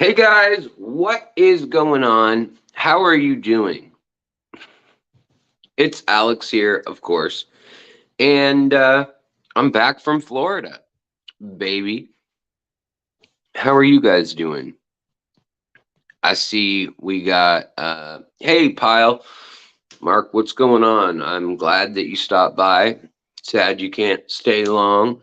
Hey guys, what is going on? How are you doing? It's Alex here, of course, and I'm back from Florida, baby. How are you guys doing? I see we got, hey, Pile. Mark, what's going on? I'm glad that you stopped by. Sad you can't stay long.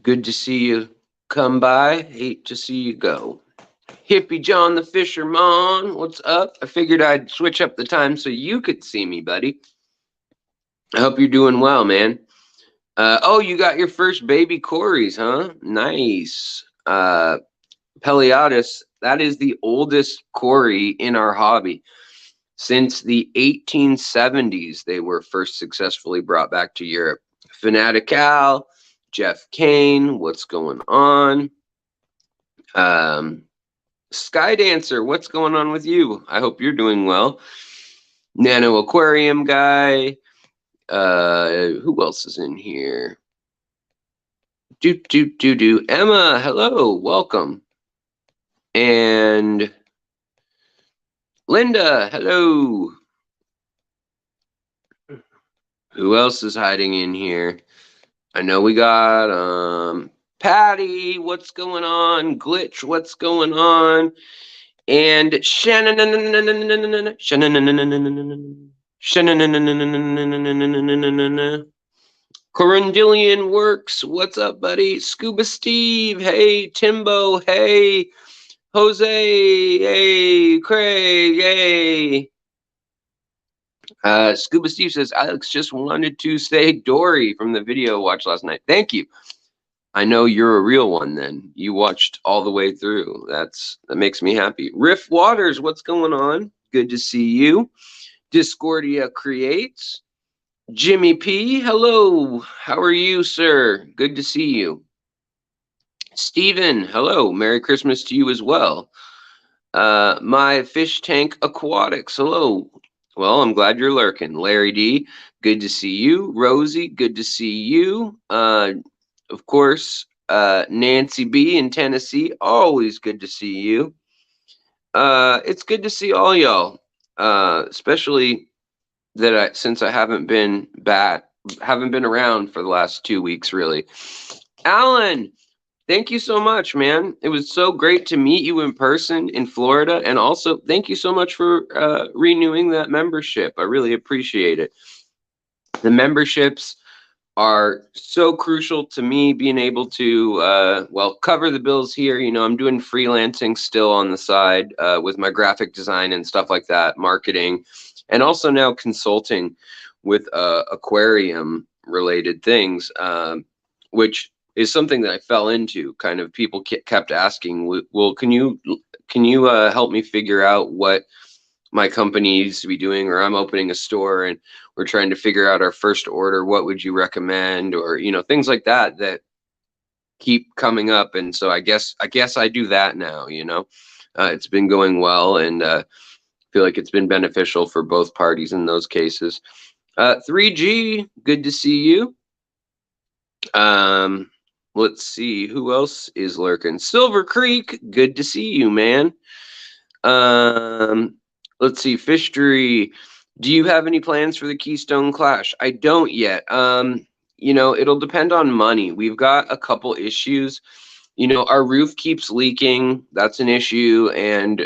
Good to see you come by. Hate to see you go. Hippie John the Fisherman, what's up? I figured I'd switch up the time so you could see me, buddy. I hope you're doing well, man. Oh, you got your first baby Corys, huh? Nice. Peleatus, that is the oldest Cory in our hobby. Since the 1870s, they were first successfully brought back to Europe. Fanatical, Jeff Kane, what's going on? Sky Dancer, what's going on with you? I hope you're doing well. Nano Aquarium guy. Who else is in here? Emma, hello, welcome. And Linda, hello. Who else is hiding in here? I know we got Patty, what's going on? Glitch, what's going on? And Shannon, Corundillion Works, what's up, buddy? Scuba Steve, hey, Timbo, hey, Jose, hey, Craig, hey. Scuba Steve says, Alex just wanted to say Dory from the video watched last night. Thank you. I know you're a real one then. You watched all the way through. That makes me happy. Riff Waters, what's going on? Good to see you. Discordia Creates. Jimmy P, hello. How are you, sir? Good to see you. Steven, hello. Merry Christmas to you as well. My Fish Tank Aquatics, hello. Well, I'm glad you're lurking. Larry D, good to see you. Rosie, good to see you. Of course, Nancy B in Tennessee, always good to see you. It's good to see all y'all, especially that since I haven't been around for the last 2 weeks, really. Alan, thank you so much, man. It was so great to meet you in person in Florida, and also thank you so much for renewing that membership. I really appreciate it. The memberships are so crucial to me being able to cover the bills here. You know, I'm doing freelancing still on the side with my graphic design and stuff like that, marketing, and also now consulting with aquarium related things, which is something that I fell into. Kind of people kept asking, well, can you help me figure out what my company needs to be doing, or I'm opening a store and we're trying to figure out our first order. What would you recommend? Or, you know, things like that that keep coming up. And so I guess I do that now, you know. It's been going well, and feel like it's been beneficial for both parties in those cases. 3G, good to see you. Let's see who else is lurking. Silver Creek, good to see you, man. Let's see, Fishery. Do you have any plans for the Keystone Clash? I don't yet. You know, it'll depend on money. We've got a couple issues. You know, our roof keeps leaking. That's an issue. And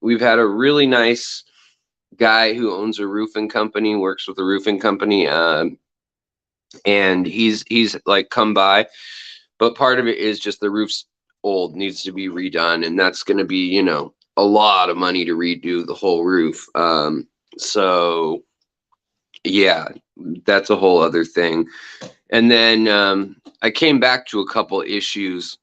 we've had a really nice guy who owns a roofing company, works with a roofing company, and he's like come by. But part of it is just the roof's old, needs to be redone, and that's going to be, you know, a lot of money to redo the whole roof. So yeah, that's a whole other thing. And then I came back to a couple issues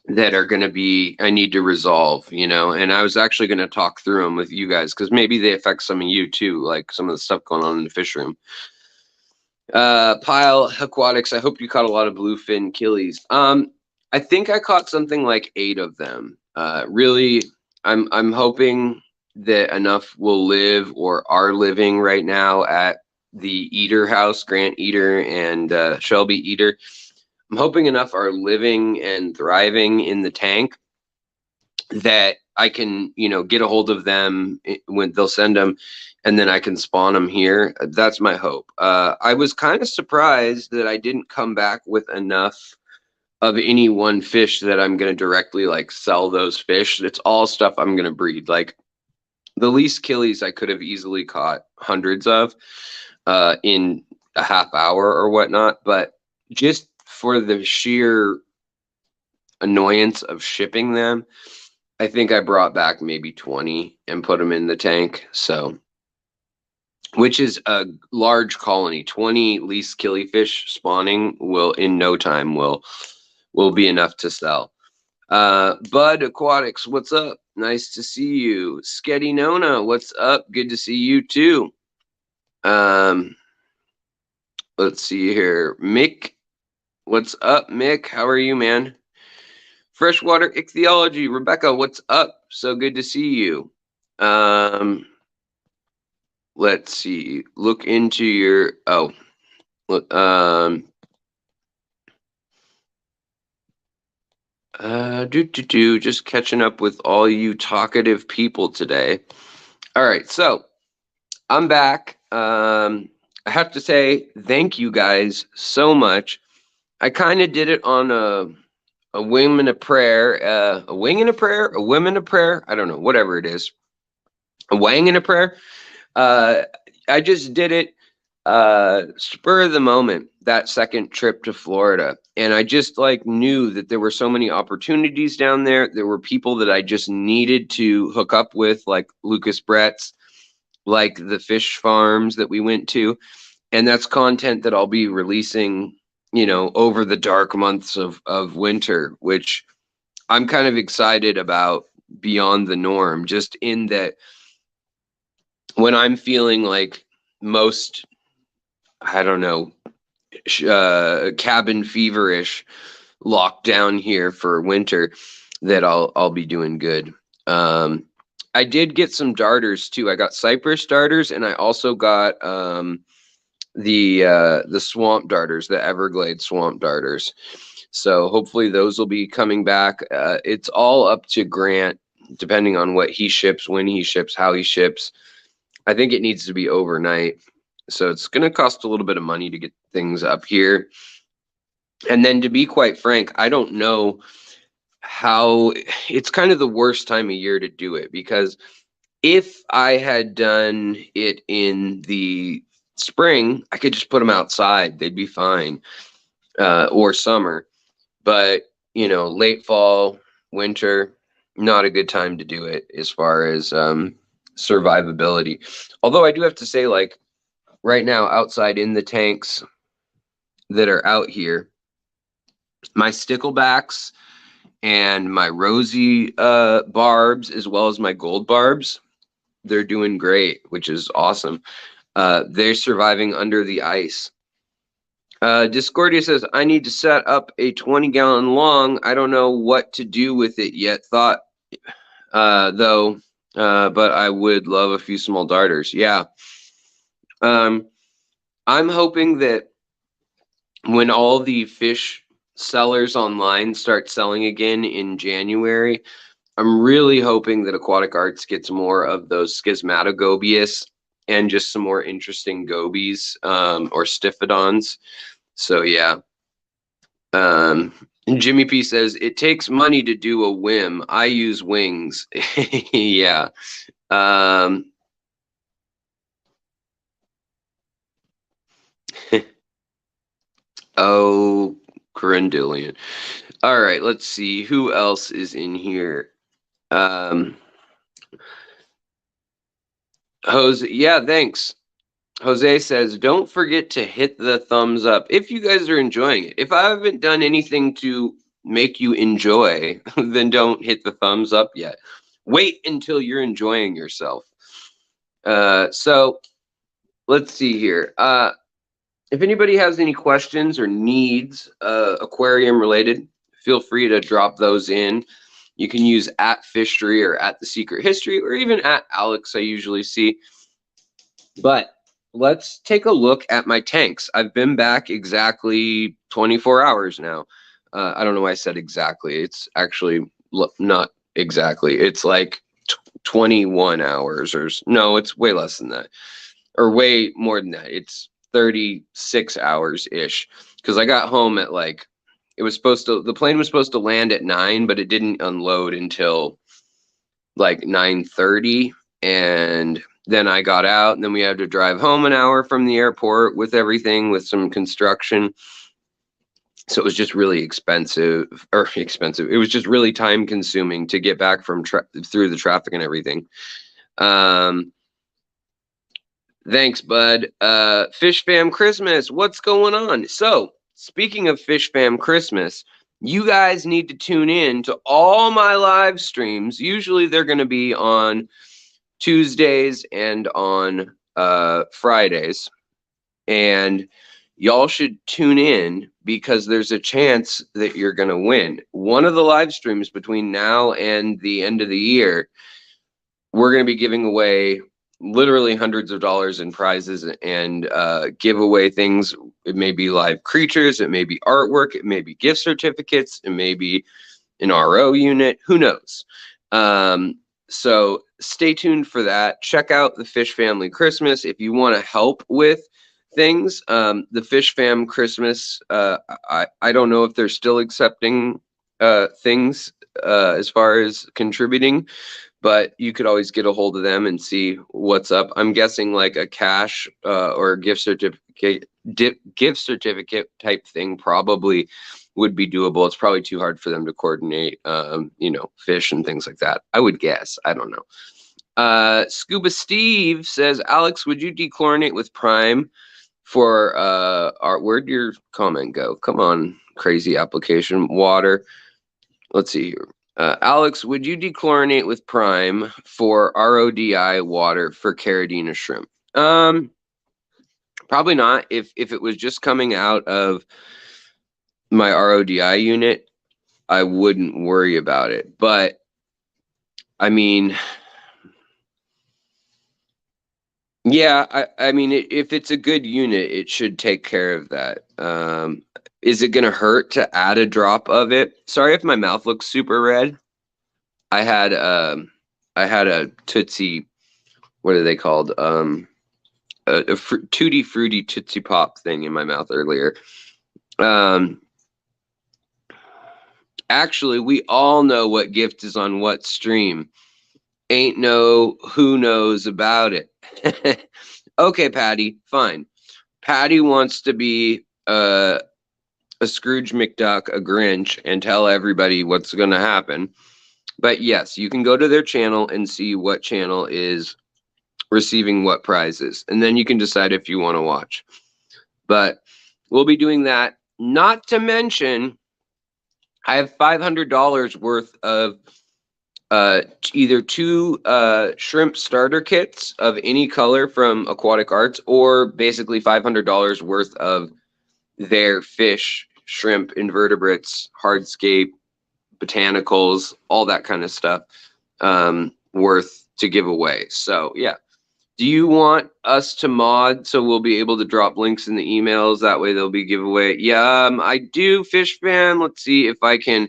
that are going to be, I need to resolve, you know, and I was actually going to talk through them with you guys because maybe they affect some of you too, like some of the stuff going on in the fish room. Pile Aquatics, I hope you caught a lot of bluefin killies. I think I caught something like 8 of them. Really, I'm hoping that enough will live or are living right now at the Eater house, Grant Eater and Shelby Eater. I'm hoping enough are living and thriving in the tank that I can, you know, get a hold of them when they'll send them, and then I can spawn them here. That's my hope. I was kind of surprised that I didn't come back with enough of any one fish that I'm going to directly like sell those fish. It's all stuff I'm going to breed. Like the least killies I could have easily caught hundreds of in a half hour or whatnot, but just for the sheer annoyance of shipping them, I think I brought back maybe 20 and put them in the tank. So, which is a large colony. 20 least killifish spawning will in no time will be enough to sell. Bud Aquatics, what's up? Nice to see you. Sketty Nona, what's up? Good to see you too. Let's see here. Mick, what's up, Mick? How are you, man? Freshwater Ichthyology, Rebecca, what's up? So good to see you. Let's see. Look into your just catching up with all you talkative people today. All right, so I'm back. I have to say thank you guys so much. I kind of did it on a wing and a prayer, a wing and a prayer, a whim and a prayer. I don't know, whatever it is. A wang and a prayer. I just did it spur of the moment, that second trip to Florida. And I just like knew that there were so many opportunities down there. There were people that I just needed to hook up with, like Lucas Bretz, like the fish farms that we went to. And that's content that I'll be releasing, you know, over the dark months of winter, which I'm kind of excited about beyond the norm, just in that when I'm feeling like most, I don't know, cabin feverish, locked down here for winter, that I'll be doing good. I did get some darters too. I got cypress darters, and I also got the swamp darters, the Everglades swamp darters. So hopefully those will be coming back. It's all up to Grant, depending on what he ships, when he ships, how he ships. I think it needs to be overnight. So it's going to cost a little bit of money to get things up here. And then to be quite frank, I don't know how. It's kind of the worst time of year to do it, because if I had done it in the spring, I could just put them outside. They'd be fine. Or summer. But, you know, late fall, winter, not a good time to do it as far as survivability. Although I do have to say, like, right now outside in the tanks that are out here, my sticklebacks and my rosy barbs, as well as my gold barbs, they're doing great, which is awesome. They're surviving under the ice. Discordia says, I need to set up a 20-gallon long. I don't know what to do with it yet. Thought, though, but I would love a few small darters. Yeah. I'm hoping that when all the fish sellers online start selling again in January, I'm really hoping that Aquatic Arts gets more of those schismatogobius and just some more interesting gobies or stiphodons. So yeah. Jimmy P says, it takes money to do a whim. I use wings. Yeah. Oh, Corundillion. All right, let's see who else is in here. Jose, yeah, thanks. Jose says, don't forget to hit the thumbs up if you guys are enjoying it. If I haven't done anything to make you enjoy, then don't hit the thumbs up yet. Wait until you're enjoying yourself. So let's see here. If anybody has any questions or needs aquarium related, feel free to drop those in. You can use @Fishery or @The Secret History or even @Alex, I usually see. But let's take a look at my tanks. I've been back exactly 24 hours now. I don't know why I said exactly. It's actually not exactly. It's like 21 hours or no, it's way less than that, or way more than that. It's 36 hours ish, because I got home at like, the plane was supposed to land at 9, but it didn't unload until like 9:30, and then I got out, and then we had to drive home an hour from the airport with everything, with some construction. So it was just really expensive. It was just really time consuming to get back from through the traffic and everything. Thanks, bud. Fish Fam Christmas, what's going on? So speaking of Fish Fam Christmas, you guys need to tune in to all my live streams. Usually they're going to be on Tuesdays and on Fridays. And y'all should tune in, because there's a chance that you're going to win. One of the live streams between now and the end of the year, we're going to be giving away literally hundreds of dollars in prizes and give away things. It may be live creatures, it may be artwork, it may be gift certificates, it may be an RO unit, who knows. So stay tuned for that. Check out the Fish Family Christmas if you want to help with things. The Fish Fam Christmas, I don't know if they're still accepting things as far as contributing, but you could always get a hold of them and see what's up. I'm guessing like a cash or a gift certificate type thing probably would be doable. It's probably too hard for them to coordinate, you know, fish and things like that, I would guess. I don't know. Scuba Steve says, Alex, would you dechlorinate with Prime for our, where'd your comment go? Come on, crazy application. Water. Let's see here. Alex, would you dechlorinate with Prime for RODI water for Caridina shrimp? Probably not. If it was just coming out of my RODI unit, I wouldn't worry about it. But I mean, yeah, I mean, if it's a good unit, it should take care of that. Is it going to hurt to add a drop of it? Sorry if my mouth looks super red. I had a Tootsie, what are they called? A Tutti Fruity Tootsie Pop thing in my mouth earlier. Actually, we all know what gift is on what stream. Ain't no who knows about it. Okay, Patty, fine. Patty wants to be a Scrooge McDuck, a Grinch, and tell everybody what's going to happen. But yes, you can go to their channel and see what channel is receiving what prizes, and then you can decide if you want to watch. But we'll be doing that. Not to mention, I have $500 worth of either 2 shrimp starter kits of any color from Aquatic Arts, or basically $500 worth of their fish, shrimp, invertebrates, hardscape, botanicals, all that kind of stuff worth to give away. So yeah. Do you want us to mod so we'll be able to drop links in the emails? That way they'll be giveaway. Yeah, I do, Fish Fan. Let's see if I can.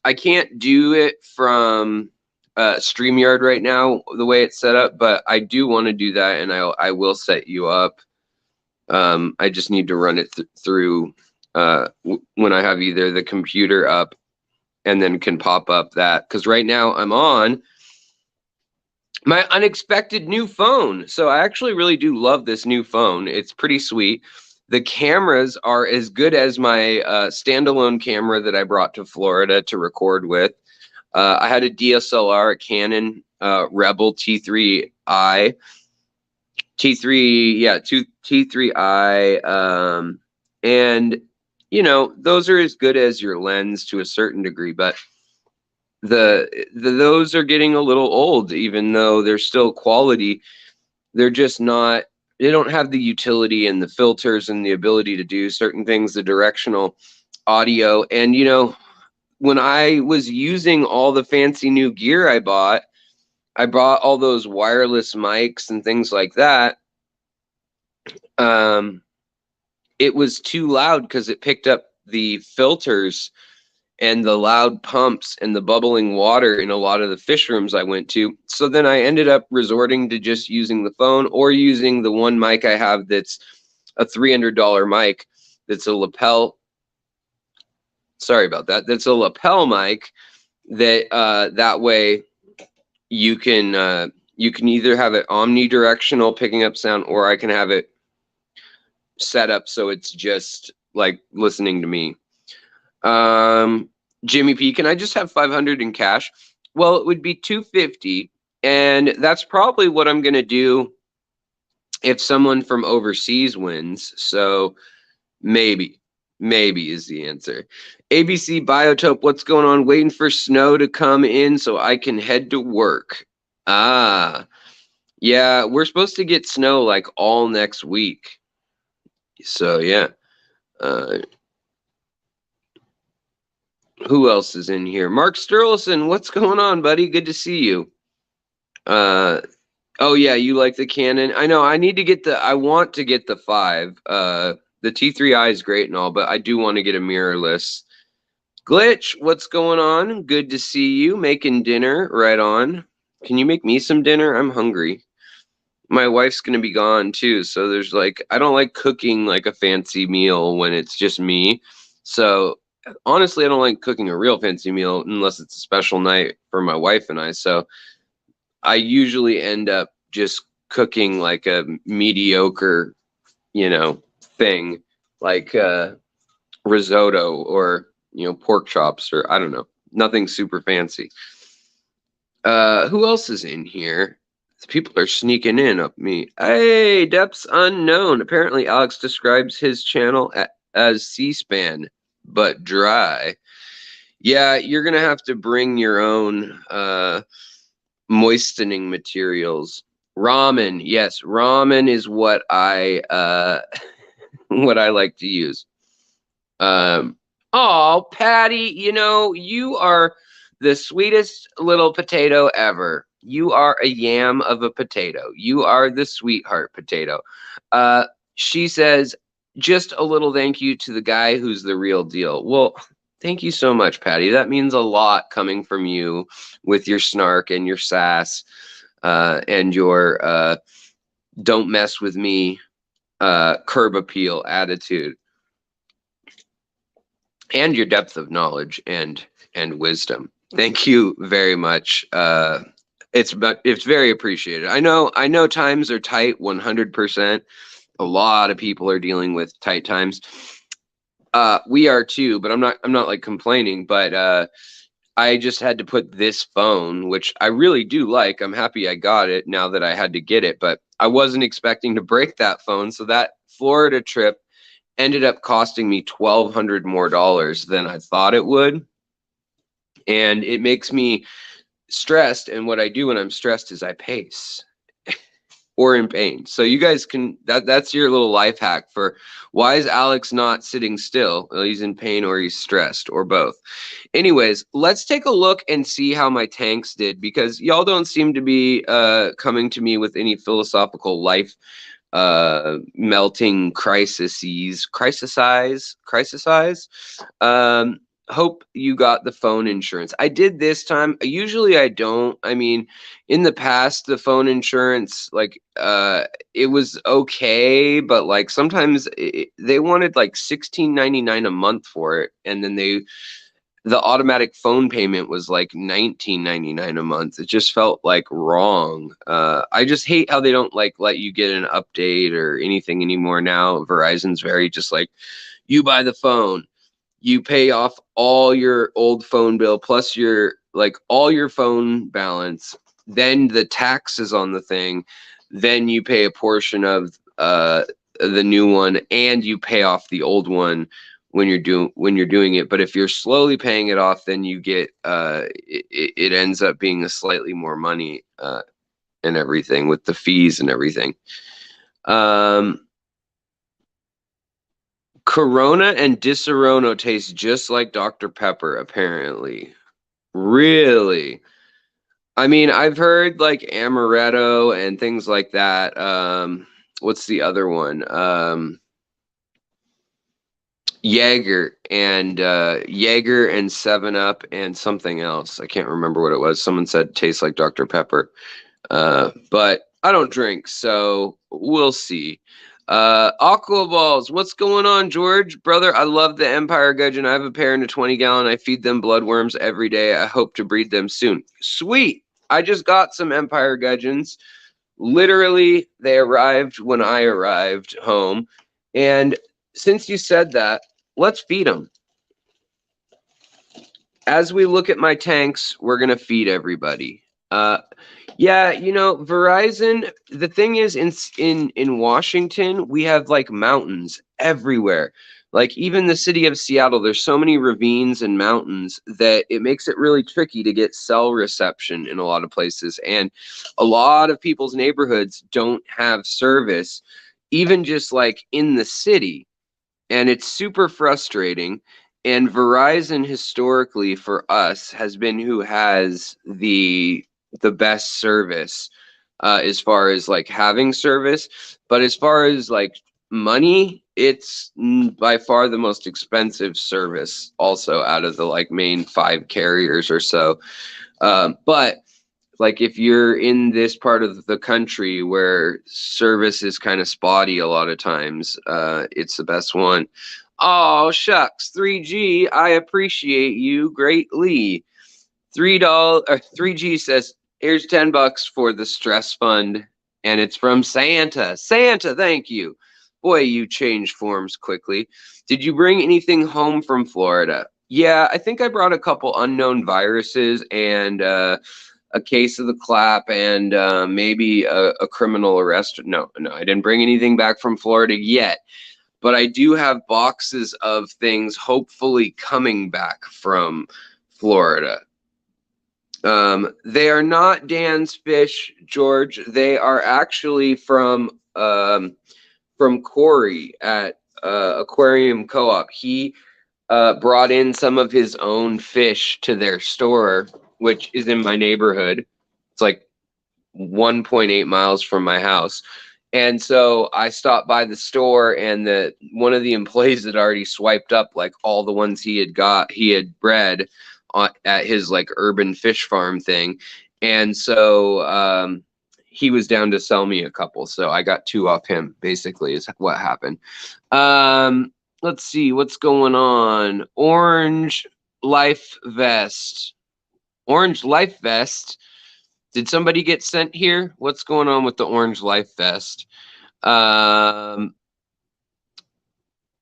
I can't do it from StreamYard right now, the way it's set up, but I do want to do that, and I will set you up. I just need to run it through when I have either the computer up and then can pop up that, because right now I'm on my unexpected new phone. So I actually really do love this new phone. It's pretty sweet. The cameras are as good as my standalone camera that I brought to Florida to record with. I had a DSLR, a Canon Rebel T3i. T3i. And, you know, those are as good as your lens to a certain degree, but those are getting a little old, even though they're still quality. They're just not, they don't have the utility and the filters and the ability to do certain things, the directional audio. And, you know, when I was using all the fancy new gear I bought all those wireless mics and things like that. it was too loud because it picked up the filters and the loud pumps and the bubbling water in a lot of the fish rooms I went to. So then I ended up resorting to just using the phone or using the one mic I have that's a $300 mic that's a lapel. Sorry about that. That's a lapel mic that that way you can either have it omnidirectional picking up sound, or I can have it set up so it's just like listening to me. Jimmy P, can I just have 500 in cash? Well, it would be 250, and that's probably what I'm gonna do if someone from overseas wins. So maybe is the answer. ABC Biotope, what's going on? Waiting for snow to come in so I can head to work. Ah, yeah, we're supposed to get snow like all next week. So yeah. Who else is in here? Mark Sturleson, what's going on, buddy? Good to see you. Oh yeah, you like the Canon? I know. I need to get I want to get the 5. The T3i is great and all, but I do want to get a mirrorless. Glitch, what's going on? Good to see you. Making dinner, right on. Can you make me some dinner? I'm hungry. My wife's gonna be gone too, so there's like, I don't like cooking like a fancy meal when it's just me. So honestly, I don't like cooking a real fancy meal unless it's a special night for my wife and I. So I usually end up just cooking like a mediocre, thing, like risotto or, pork chops, or I don't know, nothing super fancy. Who else is in here? People are sneaking in up me. Hey, Depths Unknown. Apparently, Alex describes his channel as C-SPAN, but dry. Yeah, you're going to have to bring your own moistening materials. Ramen. Yes, ramen is what I what I like to use. Oh, Patty, you are the sweetest little potato ever. You are a yam of a potato. You are the sweetheart potato. She says, just a little thank you to the guy who's the real deal. Well, thank you so much, Patty. That means a lot coming from you with your snark and your sass and your don't mess with me curb appeal attitude, and your depth of knowledge and wisdom. Thank you very much. It's very appreciated. I know times are tight, 100%. A lot of people are dealing with tight times. We are too, but I'm not like complaining, but I just had to put this phone, which I really do like. I'm happy I got it now that I had to get it, but I wasn't expecting to break that phone. So that Florida trip ended up costing me $1,200 more than I thought it would. And it makes me stressed. And what I do when I'm stressed is I pace or in pain. So you guys can, that's your little life hack for why is Alex not sitting still? Well, he's in pain or he's stressed or both. Anyways, let's take a look and see how my tanks did, because y'all don't seem to be coming to me with any philosophical life melting crises. Hope you got the phone insurance. I did this time. Usually I don't. I mean, in the past, the phone insurance, like, it was okay, but like sometimes they wanted like $16.99 a month for it, and then the automatic phone payment was like $19.99 a month. It just felt like wrong. I just hate how they don't like let you get an update or anything anymore now. Verizon's very just like, you buy the phone, you pay off all your old phone bill plus your like all your phone balance, then the taxes on the thing, then you pay a portion of the new one, and you pay off the old one when you're doing it. But if you're slowly paying it off, then you get it ends up being a slightly more money and everything with the fees and everything. Corona and Disaronno taste just like Dr. Pepper, apparently. Really? I mean, I've heard like amaretto and things like that. what's the other one? Jaeger and 7-Up and something else. I can't remember what it was. Someone said tastes like Dr. Pepper. But I don't drink, so we'll see. Aqua Balls, what's going on, George? Brother, I love the Empire Gudgeon. I have a pair in a 20-gallon. I feed them bloodworms every day. I hope to breed them soon. Sweet. I just got some Empire Gudgeons. Literally, they arrived when I arrived home. And since you said that, let's feed them. As we look at my tanks, we're going to feed everybody. Yeah, you know, Verizon, the thing is in Washington, we have like mountains everywhere. Like even the city of Seattle, there's so many ravines and mountains that it makes it really tricky to get cell reception in a lot of places. And a lot of people's neighborhoods don't have service, even just like in the city. And it's super frustrating. And Verizon historically for us has been who has the best service as far as like having service, but as far as like money, it's by far the most expensive service also out of the like main 5 carriers or so. But like if you're in this part of the country where service is kind of spotty a lot of times, it's the best one. Oh shucks, 3G, I appreciate you greatly. $3 or 3G says, here's $10 for the stress fund, and it's from Santa. Santa, thank you. Boy, you change forms quickly. Did you bring anything home from Florida? Yeah, I think I brought a couple unknown viruses and a case of the clap and maybe a criminal arrest. No, I didn't bring anything back from Florida yet. But I do have boxes of things hopefully coming back from Florida. They are not Dan's fish, George. They are actually from Corey at Aquarium Co-op. He brought in some of his own fish to their store, which is in my neighborhood. It's like 1.8 miles from my house. And so I stopped by the store, and one of the employees had already swiped up like all the ones he had bred at his like urban fish farm thing. And so he was down to sell me a couple. So I got 2 off him, basically, is what happened. Let's see what's going on. Orange Life Vest. Orange Life Vest. Did somebody get sent here? What's going on with the Orange Life Vest? The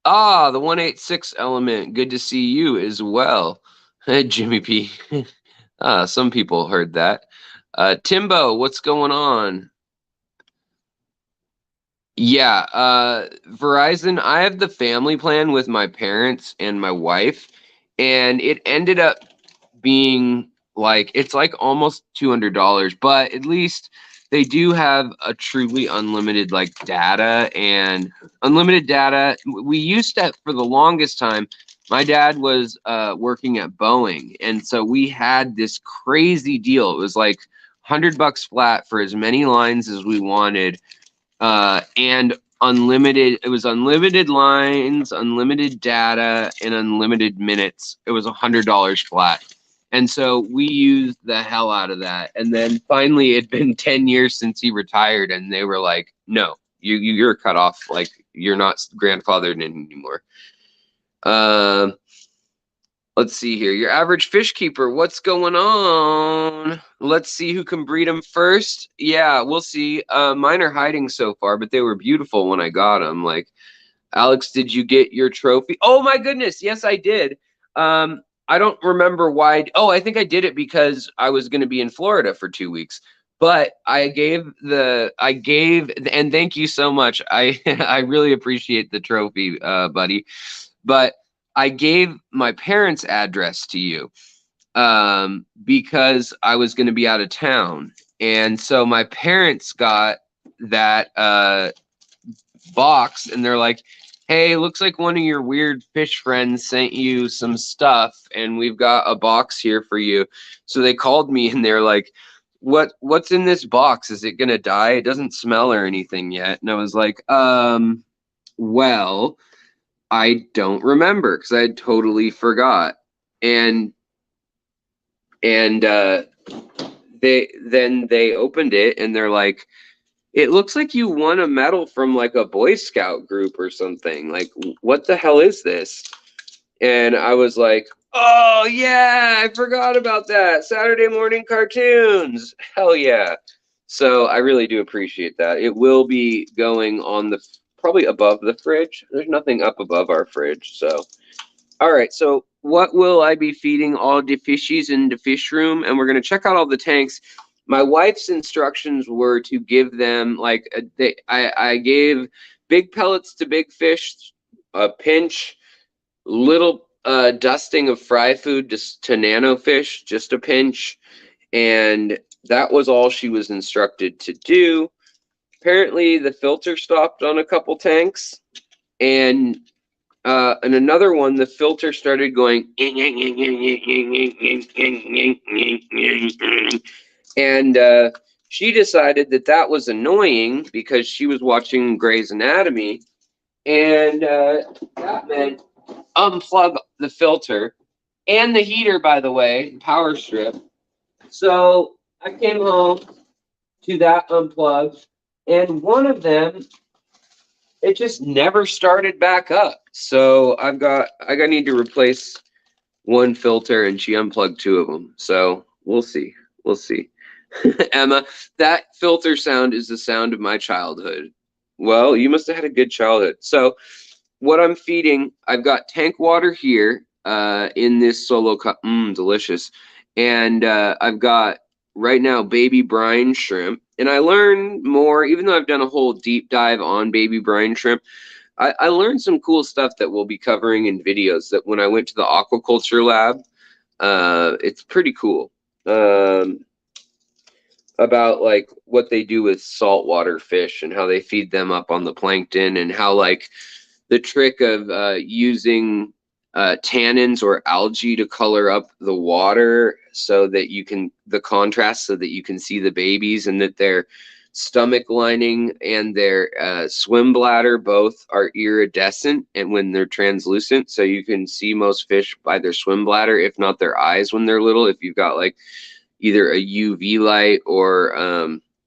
186 element. Good to see you as well. Jimmy P. Some people heard that. Timbo, what's going on? Yeah, Verizon, I have the family plan with my parents and my wife, and it ended up being like, it's like almost $200, but at least they do have a truly unlimited like data and unlimited data. We used to, for the longest time, my dad was working at Boeing, and so we had this crazy deal. It was like $100 flat for as many lines as we wanted, and unlimited. It was unlimited lines, unlimited data, and unlimited minutes. It was $100 flat. And so we used the hell out of that. And then finally, it'd been 10 years since he retired, and they were like, no, you're cut off. Like, you're not grandfathered in anymore. Let's see here. Your average fish keeper, what's going on? Let's see who can breed them first. Yeah, we'll see. Mine are hiding so far, but they were beautiful when I got them. Like, Alex, did you get your trophy? Oh, my goodness. Yes, I did. I don't remember why. Oh, I think I did it because I was going to be in Florida for 2 weeks. But and thank you so much. I really appreciate the trophy, buddy. But I gave my parents' address to you because I was going to be out of town. And so my parents got that box, and they're like, hey, looks like one of your weird fish friends sent you some stuff, and we've got a box here for you. So they called me, and they're like, what's in this box? Is it gonna die? It doesn't smell or anything yet. And I was like, well, I don't remember because I totally forgot. And they opened it and they're like, it looks like you won a medal from like a Boy Scout group or something. Like, what the hell is this? And I was like, oh yeah, I forgot about that. Saturday morning cartoons. Hell yeah. So I really do appreciate that. It will be going on the probably above the fridge. There's nothing up above our fridge. So all right, so what will I be feeding all the fishies in the fish room? And we're going to check out all the tanks. My wife's instructions were to give them like I gave big pellets to big fish, a pinch, little dusting of fry food to nano fish, just a pinch, and that was all she was instructed to do. Apparently, the filter stopped on a couple tanks, and another one, the filter started going, and she decided that that was annoying because she was watching Grey's Anatomy, and that meant unplug the filter and the heater, by the way, power strip. So I came home to that unplugged, and one of them, it just never started back up. So I need to replace one filter, and she unplugged two of them. So we'll see. We'll see. Emma, that filter sound is the sound of my childhood. Well, you must have had a good childhood. So what I'm feeding, I've got tank water here in this solo cup. Delicious. And I've got right now baby brine shrimp. And I learned more, even though I've done a whole deep dive on baby brine shrimp, I learned some cool stuff that we'll be covering in videos that when I went to the aquaculture lab, it's pretty cool. About like what they do with saltwater fish and how they feed them up on the plankton, and how like the trick of using tannins or algae to color up the water so that you can, the contrast, so that you can see the babies, and that their stomach lining and their swim bladder both are iridescent and when they're translucent, so you can see most fish by their swim bladder, if not their eyes when they're little, if you've got like either a UV light or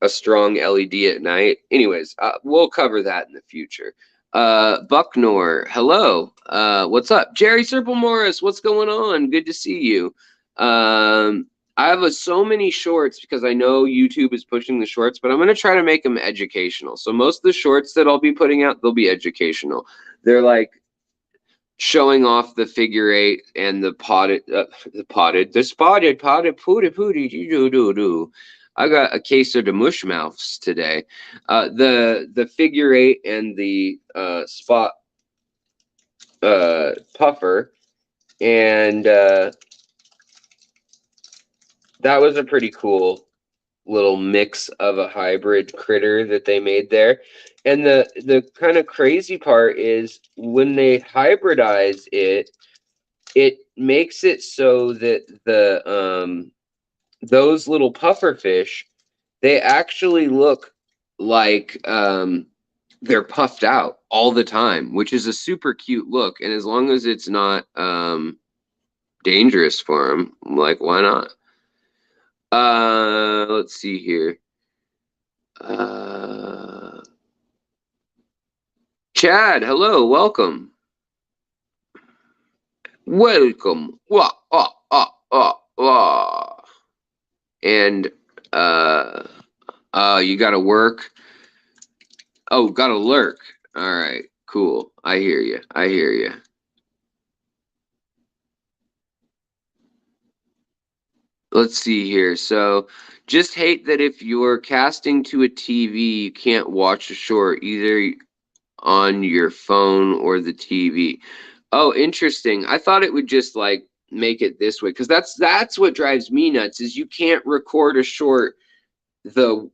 a strong LED at night. Anyways, we'll cover that in the future. Bucknor, hello. What's up? Jerry Serple Morris, what's going on? Good to see you. I have so many shorts because I know YouTube is pushing the shorts, but I'm going to try to make them educational. So most of the shorts that I'll be putting out, they'll be educational. They're like showing off the figure eight and the spotted pooty doo doo doo. I got a case of the mush mouths today. The figure eight and the spot puffer, and that was a pretty cool little mix of a hybrid critter that they made there. And the kind of crazy part is when they hybridize it, it makes it so that the those little puffer fish, they actually look like they're puffed out all the time, which is a super cute look. And as long as it's not dangerous for them, like, why not? Let's see here. Chad, hello, welcome. Welcome. Wah, ah, ah, ah, ah. And you gotta work. Oh, gotta lurk. All right, cool. I hear you. I hear you. Let's see here. So just hate that if you're casting to a TV, you can't watch a short either on your phone or the TV. Oh, interesting. I thought it would just like make it this way, because that's what drives me nuts, is you can't record a short the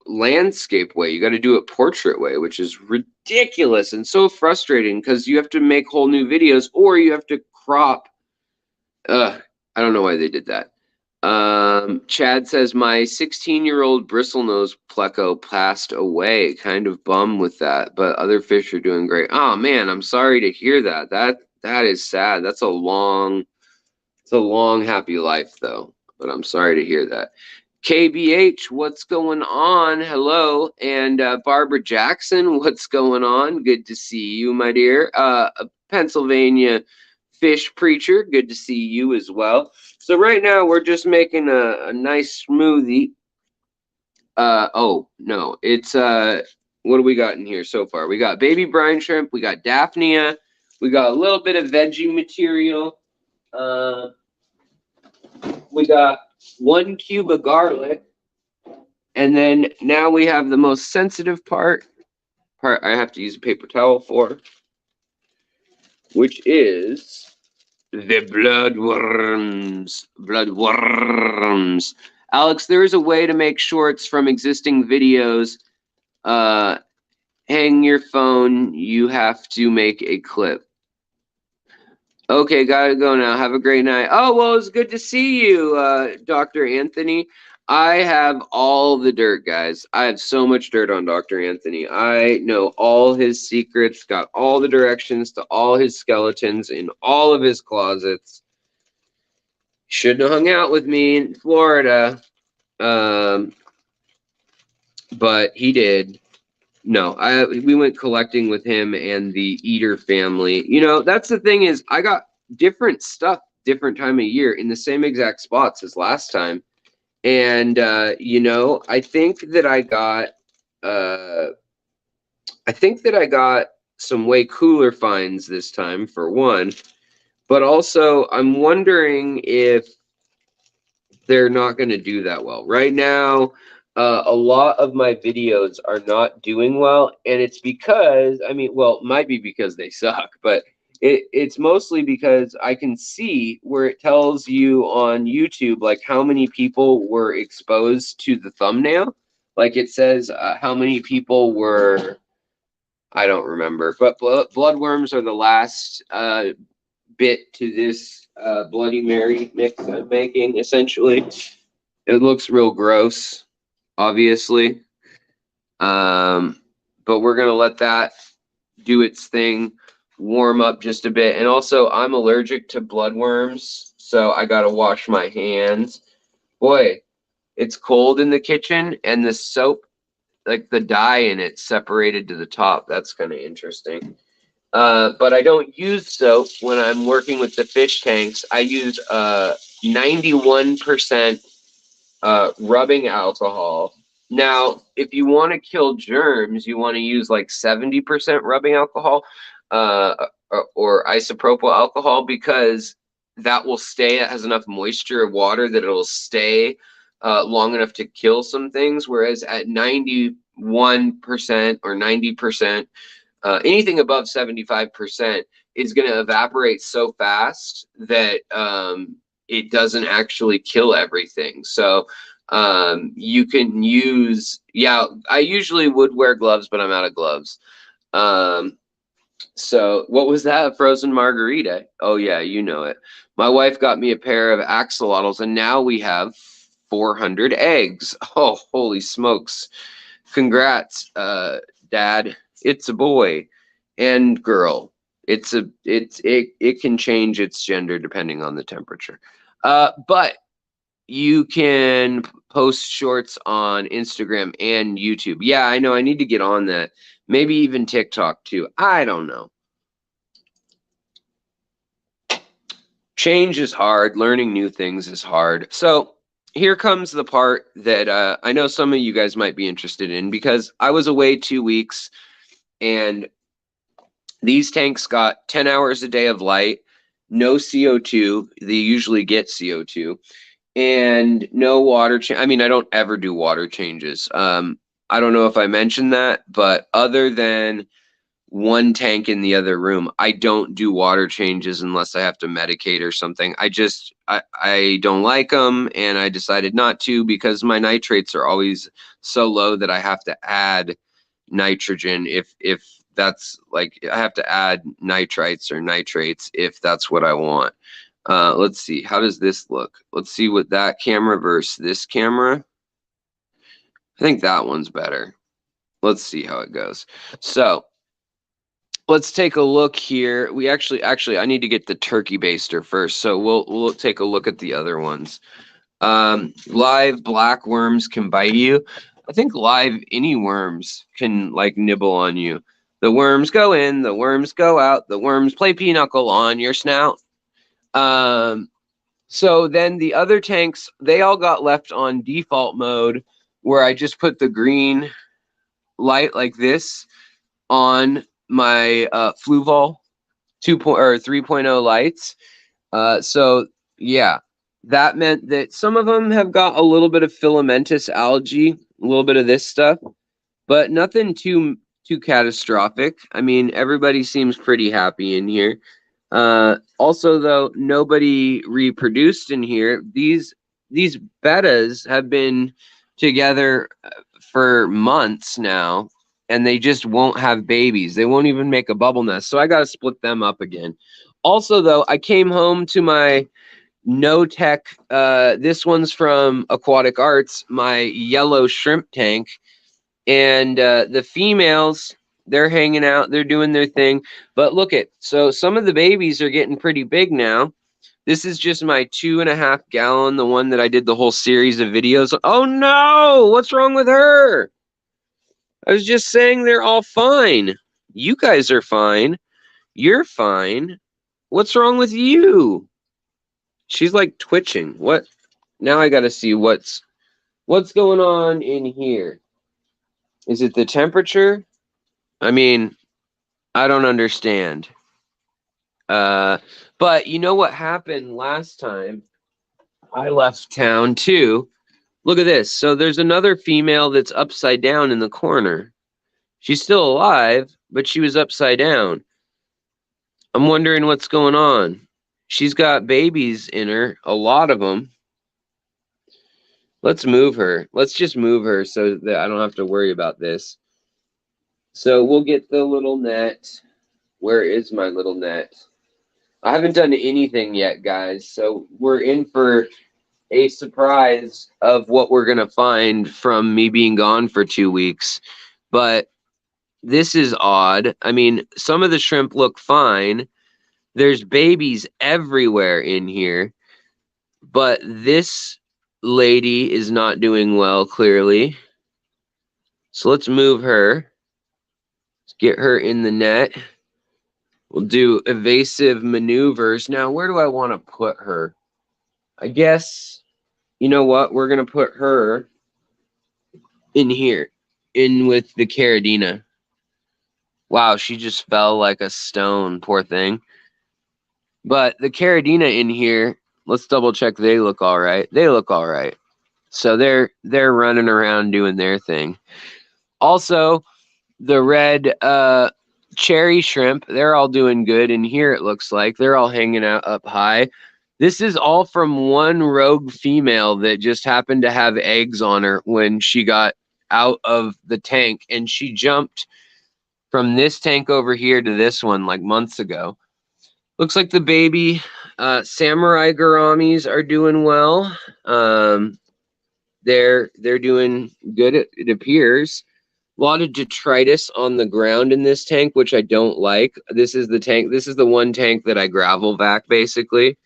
landscape way. You got to do it portrait way, which is ridiculous and so frustrating because you have to make whole new videos or you have to crop. I don't know why they did that. Chad says my 16-year-old bristlenose pleco passed away. Kind of bummed with that, but other fish are doing great. Oh man, I'm sorry to hear that. That is sad. It's a long happy life though. But I'm sorry to hear that. KBH, what's going on? Hello. And Barbara Jackson, what's going on? Good to see you, my dear. Pennsylvania fish preacher, good to see you as well. So right now we're just making a nice smoothie. Oh no, it's what do we got in here so far? We got baby brine shrimp, we got Daphnia, we got a little bit of veggie material. We got 1 cube of garlic, and then now we have the most sensitive part I have to use a paper towel for, which is the bloodworms. Bloodworms. Alex, there is a way to make shorts from existing videos. Hang your phone. You have to make a clip. Okay, gotta go now. Have a great night. Oh, well, it's good to see you, Dr. Anthony. I have all the dirt, guys. I have so much dirt on Dr. Anthony. I know all his secrets, got all the directions to all his skeletons in all of his closets. Shouldn't have hung out with me in Florida, but he did. No, we went collecting with him and the Eater family. You know, that's the thing is I got different stuff, different time of year in the same exact spots as last time. And, you know, I think that I got some way cooler finds this time for one, but also I'm wondering if they're not going to do that well. Right now, a lot of my videos are not doing well, and it's because, I mean, well, it might be because they suck, but it's mostly because I can see where it tells you on YouTube, like how many people were exposed to the thumbnail. Like it says how many people were, I don't remember, but bloodworms are the last bit to this Bloody Mary mix I'm making, essentially. It looks real gross, obviously. But we're going to let that do its thing, warm up just a bit. And also, I'm allergic to bloodworms, so I got to wash my hands. Boy, it's cold in the kitchen, and the soap, like the dye in it, separated to the top. That's kind of interesting. But I don't use soap when I'm working with the fish tanks. I use 91% rubbing alcohol. Now, if you want to kill germs, you want to use like 70% rubbing alcohol or isopropyl alcohol, because that will stay. It has enough moisture or water that it'll stay long enough to kill some things. Whereas at 91% or 90%, anything above 75% is going to evaporate so fast that it doesn't actually kill everything. So you can use, yeah, I usually would wear gloves, but I'm out of gloves. So what was that? A frozen margarita? Oh yeah, you know it. My wife got me a pair of axolotls, and now we have 400 eggs. Oh, holy smokes. Congrats, Dad. It's a boy and girl. It can change its gender depending on the temperature. But you can post shorts on Instagram and YouTube. Yeah, I know. I need to get on that. Maybe even TikTok too. I don't know. Change is hard. Learning new things is hard. So here comes the part that I know some of you guys might be interested in, because I was away 2 weeks and these tanks got 10 hours a day of light, no CO2. They usually get CO2, and no water change. I mean, I don't ever do water changes. I don't know if I mentioned that, but other than one tank in the other room, I don't do water changes unless I have to medicate or something. I don't like them, and I decided not to because my nitrates are always so low that I have to add nitrogen if that's like, I have to add nitrites or nitrates if that's what I want. Let's see. How does this look? Let's see what that camera versus this camera. I think that one's better. Let's see how it goes. So let's take a look here. We actually, I need to get the turkey baster first. So we'll take a look at the other ones. Live black worms can bite you. I think live any worms can like nibble on you. The worms go in, the worms go out, the worms play pinochle on your snout. So then the other tanks, they all got left on default mode where I just put the green light like this on my Fluval 3.0 lights. So yeah, that meant that some of them have got a little bit of filamentous algae, a little bit of this stuff, but nothing too catastrophic. I mean, everybody seems pretty happy in here. Also, though, nobody reproduced in here. These bettas have been together for months now, and they just won't have babies. They won't even make a bubble nest. So I got to split them up again. Also, though, I came home to my No Tech. This one's from Aquatic Arts, my yellow shrimp tank. And the females, they're hanging out. They're doing their thing. But look at, so some of the babies are getting pretty big now. This is just my 2.5 gallon, the one that I did the whole series of videos. Oh, no! What's wrong with her? I was just saying they're all fine. You guys are fine. You're fine. What's wrong with you? She's like twitching. What? Now I got to see what's going on in here. Is it the temperature? I mean, I don't understand. But you know what happened last time? I left town too. Look at this. So there's another female that's upside down in the corner. She's still alive, but she was upside down. I'm wondering what's going on. She's got babies in her, a lot of them. Let's move her. Let's just move her so that I don't have to worry about this. So we'll get the little net. Where is my little net? I haven't done anything yet, guys. So we're in for a surprise of what we're going to find from me being gone for 2 weeks. But this is odd. I mean, some of the shrimp look fine. There's babies everywhere in here. But this lady is not doing well, clearly. So let's move her. Let's get her in the net. We'll do evasive maneuvers. Now, where do I want to put her? I guess, you know what? We're going to put her in here, in with the Caridina. Wow, she just fell like a stone, poor thing. But the Caridina in here, let's double check they look all right. They look all right. So they're running around doing their thing. Also, the red cherry shrimp, they're all doing good in here, it looks like. They're all hanging out up high. This is all from one rogue female that just happened to have eggs on her when she got out of the tank, and she jumped from this tank over here to this one like months ago. Looks like the baby samurai gouramis are doing well. They're doing good, it appears. A lot of detritus on the ground in this tank, which I don't like. This is the tank. This is the one tank that I gravel vac, basically.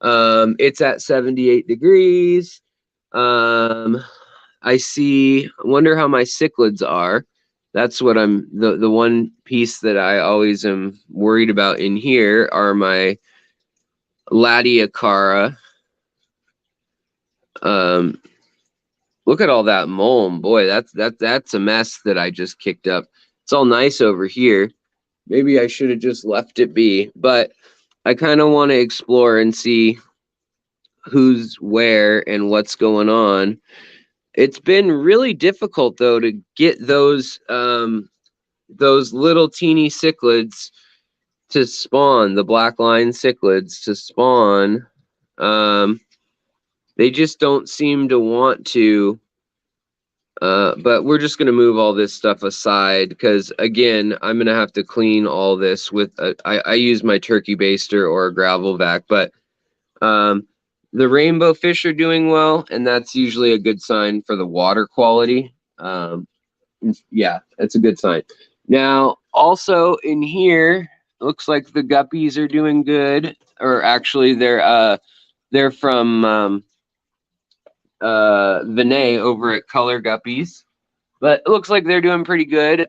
It's at 78 degrees. I wonder how my cichlids are. That's what the one piece that I always am worried about in here are my Latiacara. Look at all that mulm. Boy, that's a mess that I just kicked up. It's all nice over here. Maybe I should have just left it be, but I kind of want to explore and see who's where and what's going on. It's been really difficult though to get those little teeny cichlids to spawn, the black line cichlids to spawn. They just don't seem to want to. But we're just going to move all this stuff aside because, again, I'm going to have to clean all this with I use my turkey baster or a gravel vac. But The rainbow fish are doing well, and that's usually a good sign for the water quality. Yeah, that's a good sign. Now, also in here, looks like the guppies are doing good, or actually they're from Vinay over at Color Guppies, but it looks like they're doing pretty good.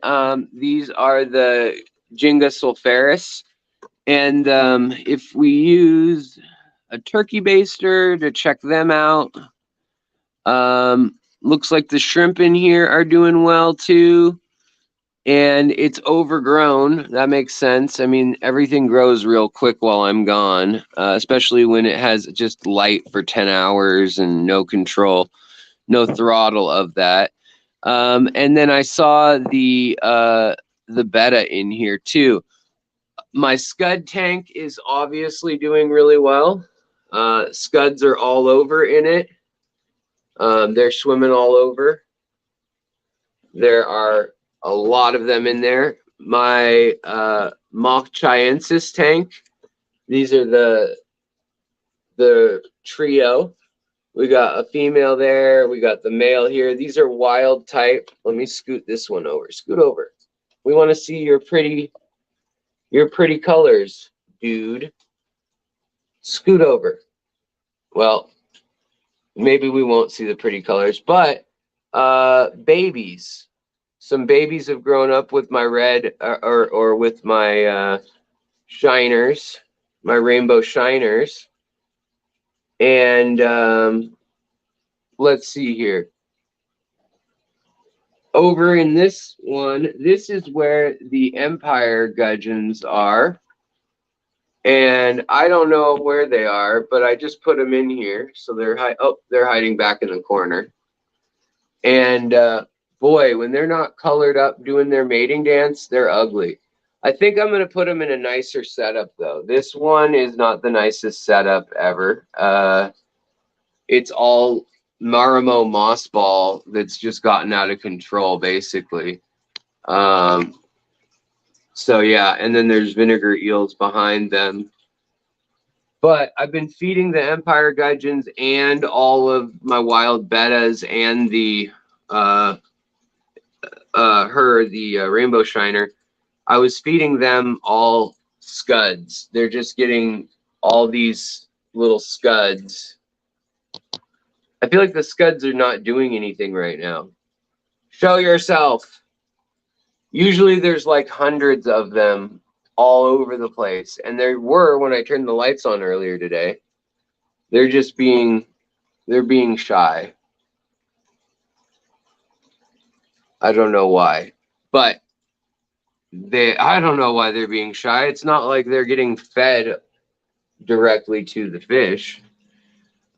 These are the Ginga sulpharis, and if we use a turkey baster to check them out, looks like the shrimp in here are doing well too. And it's overgrown. That makes sense. I mean, everything grows real quick while I'm gone, especially when it has just light for 10 hours and no control, no throttle of that. And then I saw the betta in here too. My scud tank is obviously doing really well. Scuds are all over in it. They're swimming all over. There are a lot of them in there. My mock chiensis tank. These are the trio. We got a female there. We got the male here. These are wild type. Let me scoot this one over. Scoot over. We want to see your pretty colors, dude. Scoot over. Well, maybe we won't see the pretty colors, but babies. Some babies have grown up with my red or with my shiners, my rainbow shiners. And let's see here. Over in this one, this is where the Empire gudgeons are. And I don't know where they are, but I just put them in here. So they're hiding back in the corner. And boy, when they're not colored up doing their mating dance, they're ugly. I think I'm going to put them in a nicer setup, though. This one is not the nicest setup ever. It's all Marimo moss ball that's just gotten out of control, basically. So, yeah, and then there's vinegar eels behind them. But I've been feeding the Empire gudgeons and all of my wild bettas and the rainbow shiner. I was feeding them all scuds. They're just getting all these little scuds. I feel like the scuds are not doing anything right now. Show yourself. Usually there's like hundreds of them all over the place. And there were when I turned the lights on earlier today. They're being shy. I don't know why. But I don't know why they're being shy. It's not like they're getting fed directly to the fish.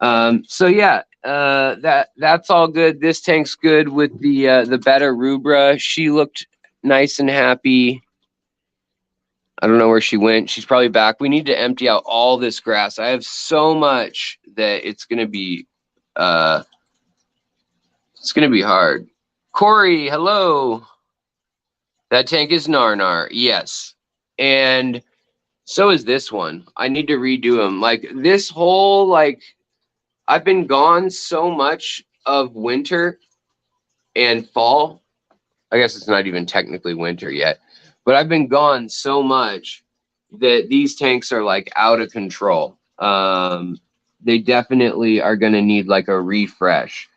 So yeah, that's all good. This tank's good with the betta rubra. She looked nice and happy. I don't know where she went. She's probably back. We need to empty out all this grass. I have so much that it's gonna be hard. Corey, hello. That tank is Narnar, yes. And so is this one. I need to redo them. Like this whole, like, I've been gone so much of winter and fall. I guess it's not even technically winter yet. But I've been gone so much that these tanks are like out of control. They definitely are going to need like a refresh.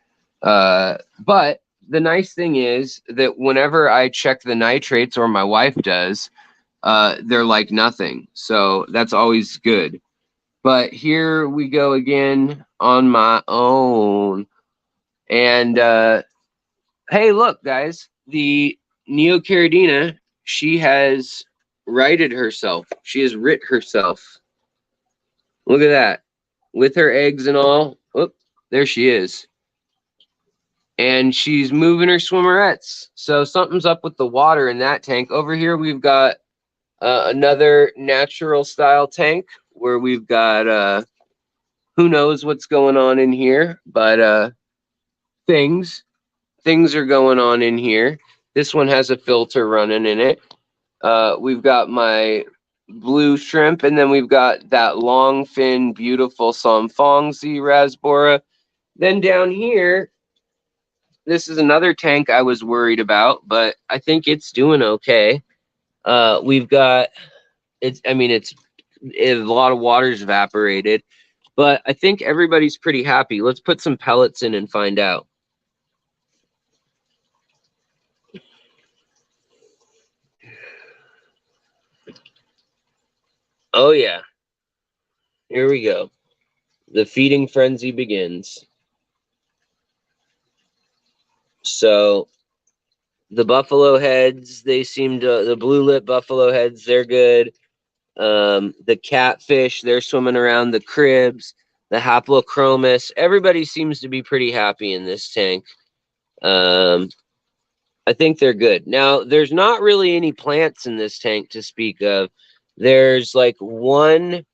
But the nice thing is that whenever I check the nitrates, or my wife does, they're like nothing. So that's always good. But here we go again on my own. And hey, look, guys, the Neocaridina, she has righted herself. She has writ herself. Look at that. With her eggs and all. Oop, there she is. And she's moving her swimmerettes. So something's up with the water in that tank. Over here, we've got another natural style tank where we've got, who knows what's going on in here, but things are going on in here. This one has a filter running in it. We've got my blue shrimp, and then we've got that long fin, beautiful Somfongzi Rasbora. Then down here, this is another tank I was worried about, but I think it's doing okay. We've got I mean, a lot of water's evaporated, but I think everybody's pretty happy. Let's put some pellets in and find out. Oh yeah, here we go. The feeding frenzy begins. So the buffalo heads, the blue lip buffalo heads, they're good. The catfish, they're swimming around. The cribs, the haplochromis, everybody seems to be pretty happy in this tank. I think they're good. Now, there's not really any plants in this tank to speak of. There's like one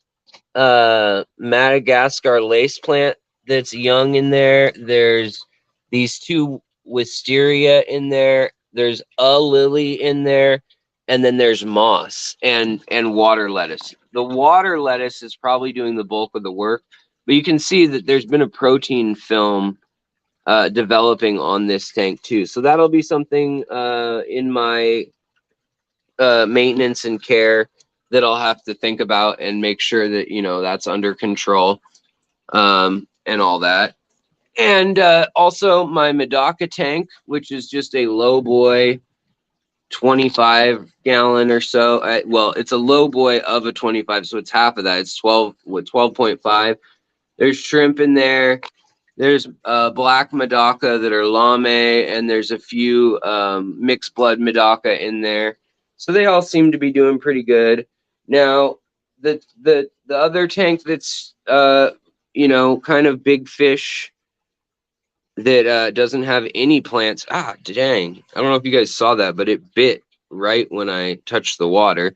Madagascar lace plant that's young in there. There's these two wisteria in there. There's a lily in there, and then there's moss and water lettuce. The water lettuce is probably doing the bulk of the work, but you can see that there's been a protein film developing on this tank too. So that'll be something in my maintenance and care that I'll have to think about and make sure that, you know, that's under control and all that. And also my Medaka tank, which is just a low boy 25 gallon or so. Well, it's a low boy of a 25, so it's half of that. It's 12.5. There's shrimp in there. There's black Medaka that are lame, and there's a few mixed blood Medaka in there. So they all seem to be doing pretty good. Now, the other tank that's you know, kind of big fish that doesn't have any plants. Ah, dang! I don't know if you guys saw that, but it bit right when I touched the water.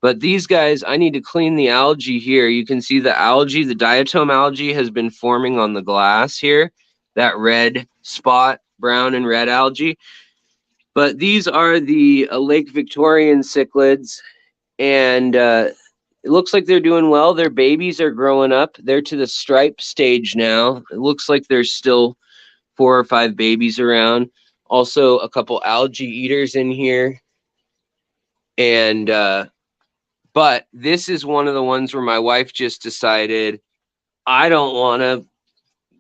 But these guys, I need to clean the algae here. You can see the algae, the diatom algae has been forming on the glass here. That red spot, brown and red algae. But these are the Lake Victorian cichlids. And it looks like they're doing well. Their babies are growing up. They're to the stripe stage now. It looks like there's still 4 or 5 babies around. Also, a couple algae eaters in here. And but this is one of the ones where my wife just decided I don't want to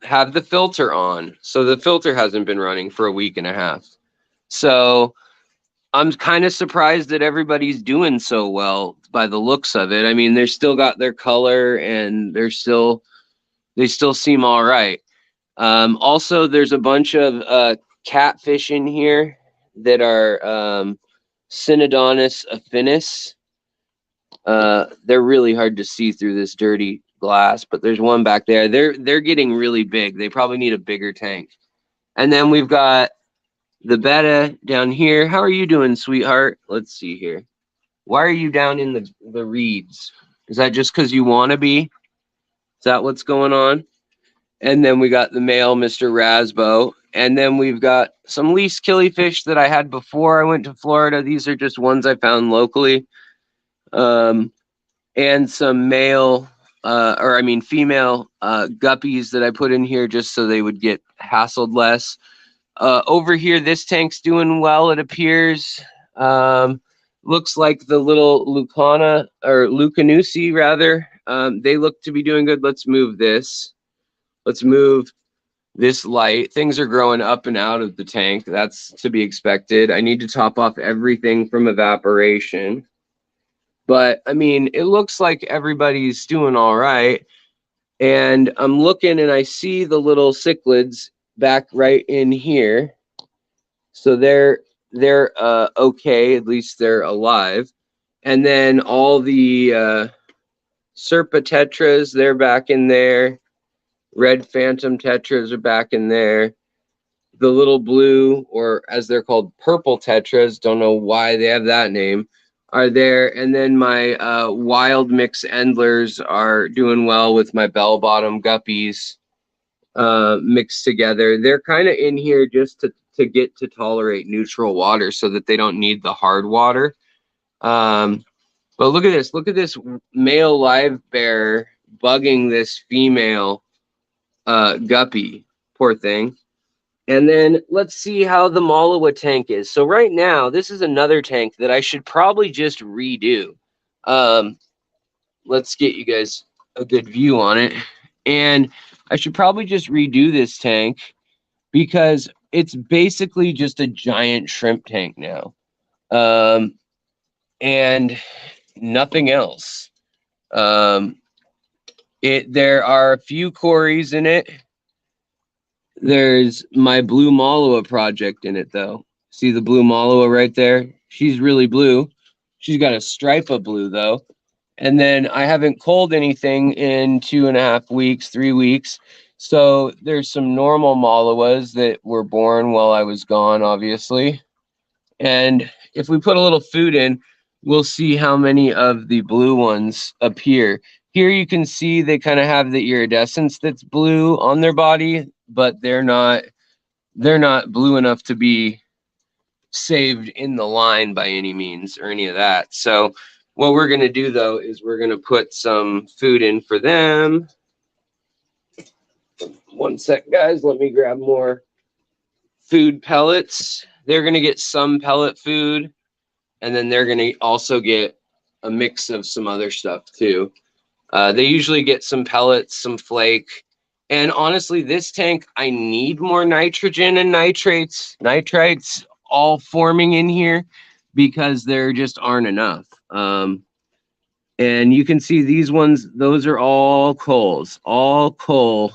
have the filter on. So the filter hasn't been running for a week and a half. So I'm kind of surprised that everybody's doing so well by the looks of it. I mean, they're still got their color and they still seem all right. Also, there's a bunch of catfish in here that are Synodontis affinis. They're really hard to see through this dirty glass, but there's one back there. They're getting really big. They probably need a bigger tank. And then we've got the betta down here. How are you doing, sweetheart? Let's see here. Why are you down in the reeds? Is that just because you want to be? Is that what's going on? And then we got the male, Mr. Rasbo. And then we've got some least killifish that I had before I went to Florida. These are just ones I found locally. And some female guppies that I put in here just so they would get hassled less. Over here, this tank's doing well, it appears. Looks like the little Lucana, or Lucanusi rather, they look to be doing good. Let's move this. Let's move this light. Things are growing up and out of the tank. That's to be expected. I need to top off everything from evaporation. But, I mean, it looks like everybody's doing all right. And I'm looking and I see the little cichlids back right in here. So they're okay, at least they're alive. And then all the Serpa tetras, they're back in there. Red phantom tetras are back in there. The little blue, or as they're called, purple tetras, don't know why they have that name, are there. And then my wild mix endlers are doing well with my bell-bottom guppies mixed together. They're kind of in here just to get to tolerate neutral water so that they don't need the hard water. But look at this. Look at this male live bear bugging this female guppy. Poor thing. And then let's see how the Malawa tank is. So right now, this is another tank that I should probably just redo. Let's get you guys a good view on it. And I should probably just redo this tank because it's basically just a giant shrimp tank now. And nothing else. There are a few cories in it. There's my blue Malawa project in it, though. See the blue Malawa right there? She's really blue. She's got a stripe of blue, though. And then I haven't culled anything in 2.5 weeks, 3 weeks. So there's some normal Malawas that were born while I was gone, obviously. And if we put a little food in, we'll see how many of the blue ones appear. Here you can see they kind of have the iridescence that's blue on their body, but they're not blue enough to be saved in the line by any means or any of that. So what we're going to do, though, is we're going to put some food in for them. One sec, guys. Let me grab more food pellets. They're going to get some pellet food, and then they're going to also get a mix of some other stuff, too. They usually get some pellets, some flake. And honestly, this tank, I need more nitrogen and nitrites all forming in here because there just aren't enough. And you can see these ones, those are all coals, all coal,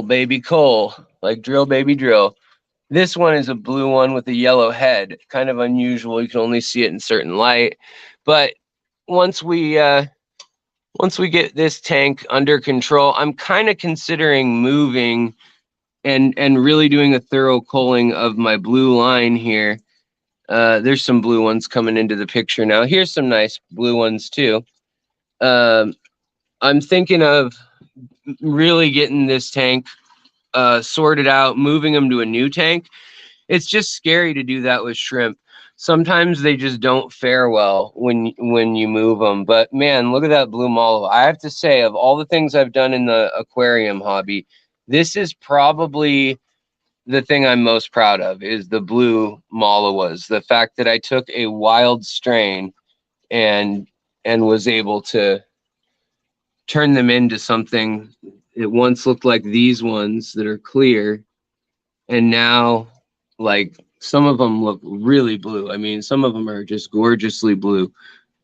baby, coal, like drill, baby, drill. This one is a blue one with a yellow head, kind of unusual. You can only see it in certain light. But once we get this tank under control, I'm kind of considering moving and really doing a thorough culling of my blue line here. There's some blue ones coming into the picture now. Here's some nice blue ones too. I'm thinking of really getting this tank sorted out, moving them to a new tank. It's just scary to do that with shrimp. Sometimes they just don't fare well when you move them. But man, look at that blue Malawa. I have to say, of all the things I've done in the aquarium hobby, this is probably the thing I'm most proud of, is the blue Malawas. The fact that I took a wild strain and was able to turn them into something that once looked like these ones that are clear, and now like some of them look really blue. I mean, some of them are just gorgeously blue.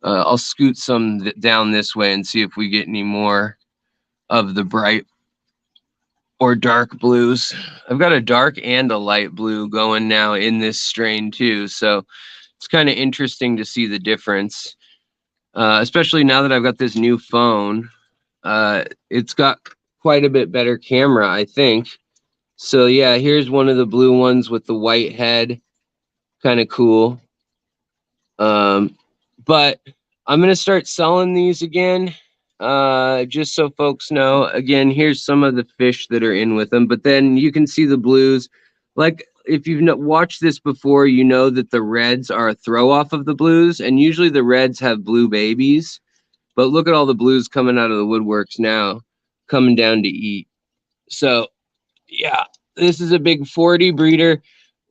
I'll scoot some down this way and see if we get any more of the bright or dark blues. I've got a dark and a light blue going now in this strain too, so it's kind of interesting to see the difference, especially now that I've got this new phone. It's got quite a bit better camera, I think. So yeah, here's one of the blue ones with the white head. Kind of cool. But I'm going to start selling these again, just so folks know. Again, here's some of the fish that are in with them. But then you can see the blues. Like, if you've watched this before, you know that the reds are a throw off of the blues. And usually the reds have blue babies. But look at all the blues coming out of the woodworks now, coming down to eat. So, yeah, this is a big 40 breeder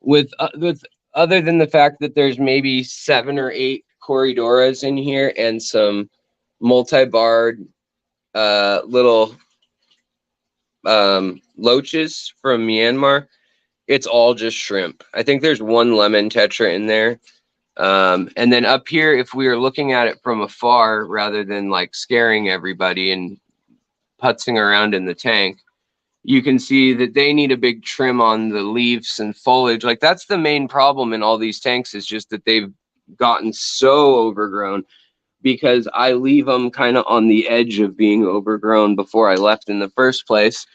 with other than the fact that there's maybe 7 or 8 Corridoras in here and some multi-barred little loaches from Myanmar. It's all just shrimp. I think there's 1 lemon tetra in there. And then up here, if we were looking at it from afar rather than like scaring everybody and putzing around in the tank, you can see that they need a big trim on the leaves and foliage. Like, that's the main problem in all these tanks, is just that they've gotten so overgrown because I leave them kind of on the edge of being overgrown before I left in the first place.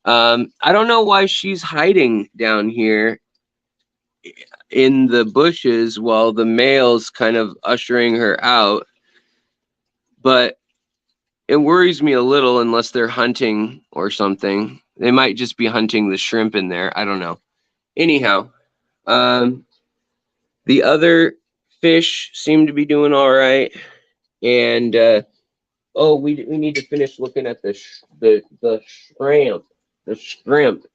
I don't know why she's hiding down here in the bushes while the male's kind of ushering her out, but it worries me a little unless they're hunting or something. They might just be hunting the shrimp in there. I don't know. Anyhow, the other fish seem to be doing all right. And oh, we need to finish looking at the shrimp, the shrimp.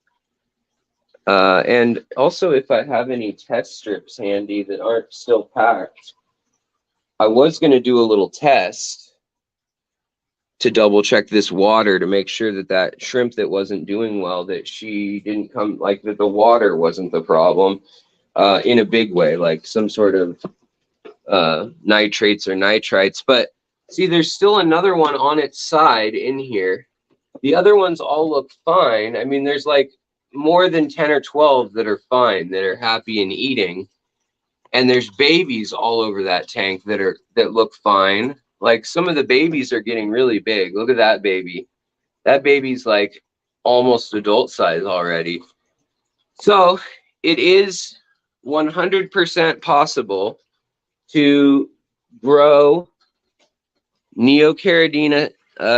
And also, if I have any test strips handy that aren't still packed, I was going to do a little test to double check this water to make sure that that shrimp that wasn't doing well, that she didn't come, like that the water wasn't the problem in a big way, like some sort of nitrates or nitrites. But see, there's still another one on its side in here. The other ones all look fine. I mean, there's like more than 10 or 12 that are fine, that are happy and eating. And there's babies all over that tank that look fine. Like some of the babies are getting really big. Look at that baby. That baby's like almost adult size already. So it is 100% possible to grow Neocaridina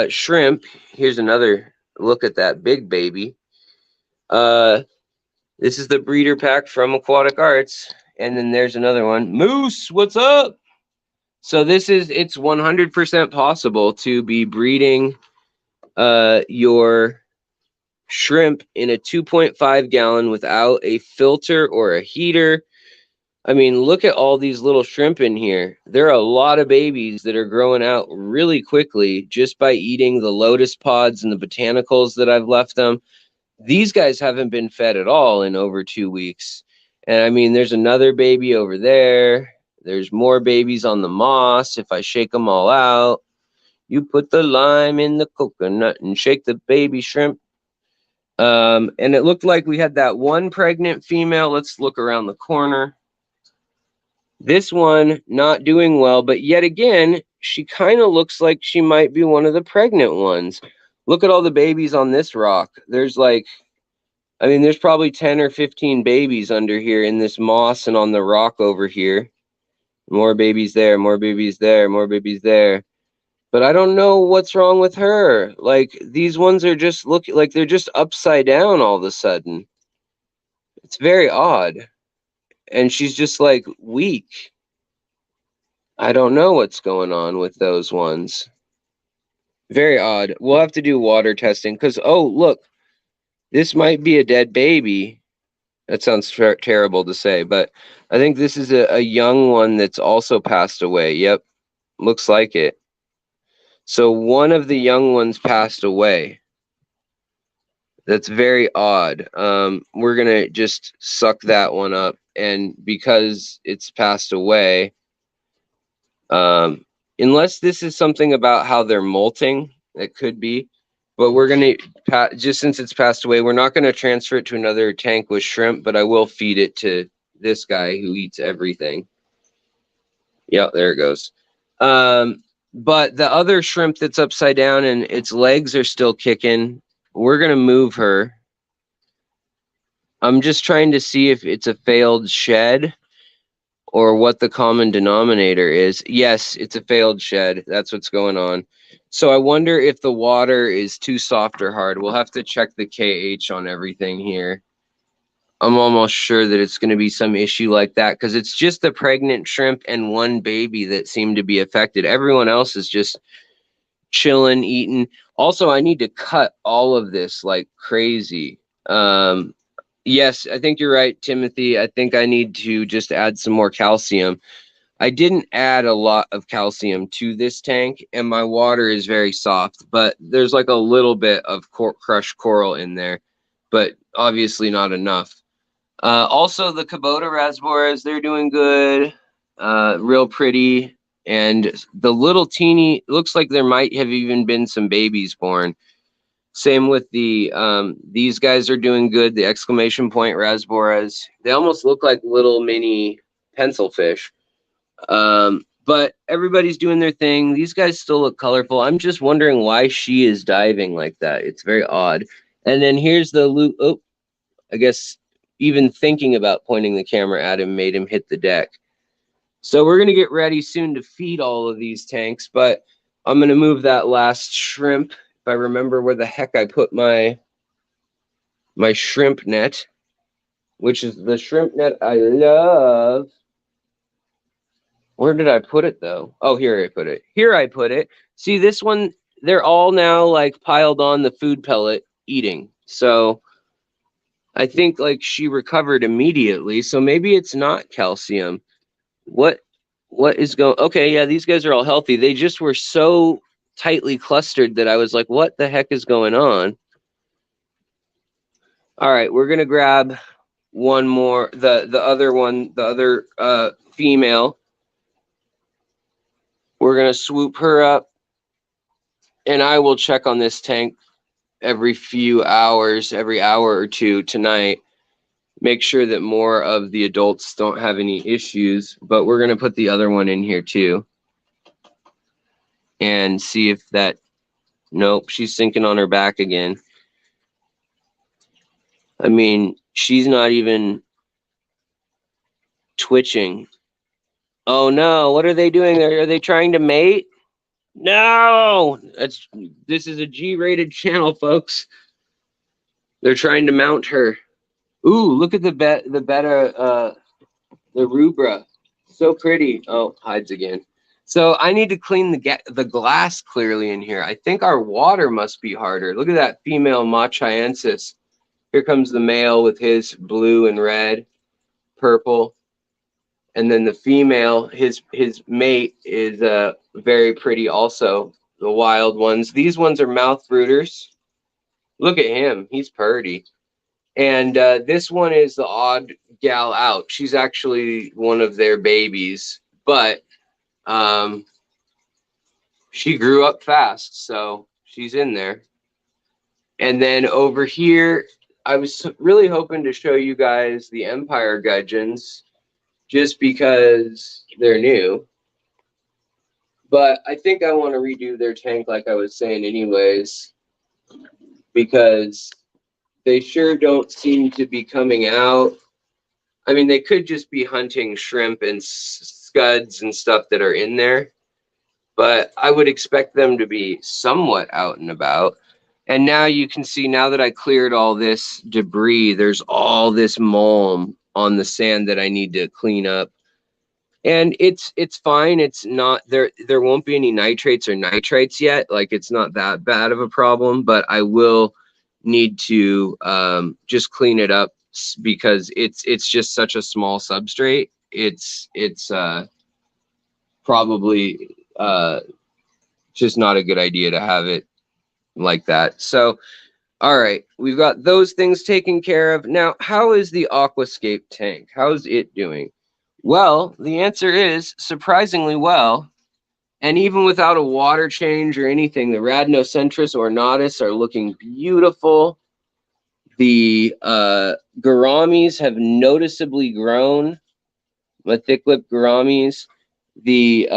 shrimp. Here's another look at that big baby. This is the breeder pack from Aquatic Arts. And then there's another one. Moose, what's up? So it's 100% possible to be breeding your shrimp in a 2.5 gallon without a filter or a heater. I mean, look at all these little shrimp in here. There are a lot of babies that are growing out really quickly just by eating the lotus pods and the botanicals that I've left them. These guys haven't been fed at all in over 2 weeks. And I mean, there's another baby over there. There's more babies on the moss. If I shake them all out, you put the lime in the coconut and shake the baby shrimp. And it looked like we had that one pregnant female. Let's look around the corner. This one not doing well, but yet again, she kind of looks like she might be one of the pregnant ones. Look at all the babies on this rock. There's like, I mean, there's probably 10 or 15 babies under here in this moss and on the rock over here. More babies there, more babies there, more babies there. But I don't know what's wrong with her. Like, these ones are just looking like they're just upside down all of a sudden. It's very odd. And she's just like weak. I don't know what's going on with those ones. Very odd. We'll have to do water testing because, oh, look, this might be a dead baby. That sounds terrible to say, but I think this is a young one that's also passed away. Yep, looks like it. So one of the young ones passed away. That's very odd. We're going to just suck that one up. And because it's passed away, unless this is something about how they're molting, it could be. But we're going to, just since it's passed away, we're not going to transfer it to another tank with shrimp, but I will feed it to this guy who eats everything. Yeah, there it goes. But the other shrimp that's upside down and its legs are still kicking, we're going to move her. I'm just trying to see if it's a failed shed or what the common denominator is. Yes, it's a failed shed. That's what's going on. So I wonder if the water is too soft or hard. We'll have to check the KH on everything here. I'm almost sure that it's going to be some issue like that because it's just the pregnant shrimp and one baby that seem to be affected. Everyone else is just chilling, eating. Also, I need to cut all of this like crazy. Yes, I think you're right, Timothy. I think I need to just add some more calcium. I didn't add a lot of calcium to this tank, and my water is very soft, but there's like a little bit of crushed coral in there, but obviously not enough. Also, the Kubota rasboras, they're doing good, real pretty, and the little teeny, looks like there might have even been some babies born. Same with the, these guys are doing good, the exclamation point rasboras. They almost look like little mini pencil fish. But everybody's doing their thing. These guys still look colorful. I'm just wondering why she is diving like that. It's very odd. And then here's the loop. Oh, I guess even thinking about pointing the camera at him made him hit the deck. So we're going to get ready soon to feed all of these tanks, but I'm going to move that last shrimp. If I remember where the heck I put my shrimp net, which is the shrimp net I love. Where did I put it though? Oh, here I put it. Here I put it. See this one, they're all now like piled on the food pellet eating. So I think like she recovered immediately. So maybe it's not calcium. What is going, okay, yeah, these guys are all healthy. They just were so tightly clustered that I was like, what the heck is going on? All right, we're gonna grab one more, the other one, the other female. We're gonna swoop her up, and I will check on this tank every few hours, every hour or two tonight. Make sure that more of the adults don't have any issues, but we're gonna put the other one in here too. And see if that, nope, she's sinking on her back again. I mean, she's not even twitching. Oh no, what are they doing there? Are they trying to mate? No, this is a G-rated channel, folks. They're trying to mount her. Ooh, look at the rubra. So pretty. Oh, hides again. So I need to clean the glass clearly in here. I think our water must be harder. Look at that female machiensis. Here comes the male with his blue and red, purple. And then the female, his mate is very pretty also. The wild ones. These ones are mouth brooders. Look at him. He's purty. And this one is the odd gal out. She's actually one of their babies, but she grew up fast, so she's in there. And then over here, I was really hoping to show you guys the Empire gudgeons just because they're new. But I think I want to redo their tank like I was saying anyways, because they sure don't seem to be coming out. I mean, they could just be hunting shrimp and scuds and stuff that are in there, but I would expect them to be somewhat out and about. And now you can see, now that I cleared all this debris, there's all this mulm on the sand that I need to clean up. And it's fine. It's not there. There won't be any nitrates or nitrites yet. Like, it's not that bad of a problem, but I will need to just clean it up because it's just such a small substrate. It's probably just not a good idea to have it like that. So, all right, we've got those things taken care of. Now, how is the Aquascape tank? How's it doing? Well, the answer is surprisingly well. And even without a water change or anything, the Rhamnocentris ornatus are looking beautiful. The gouramis have noticeably grown. My thick-lipped gouramis. The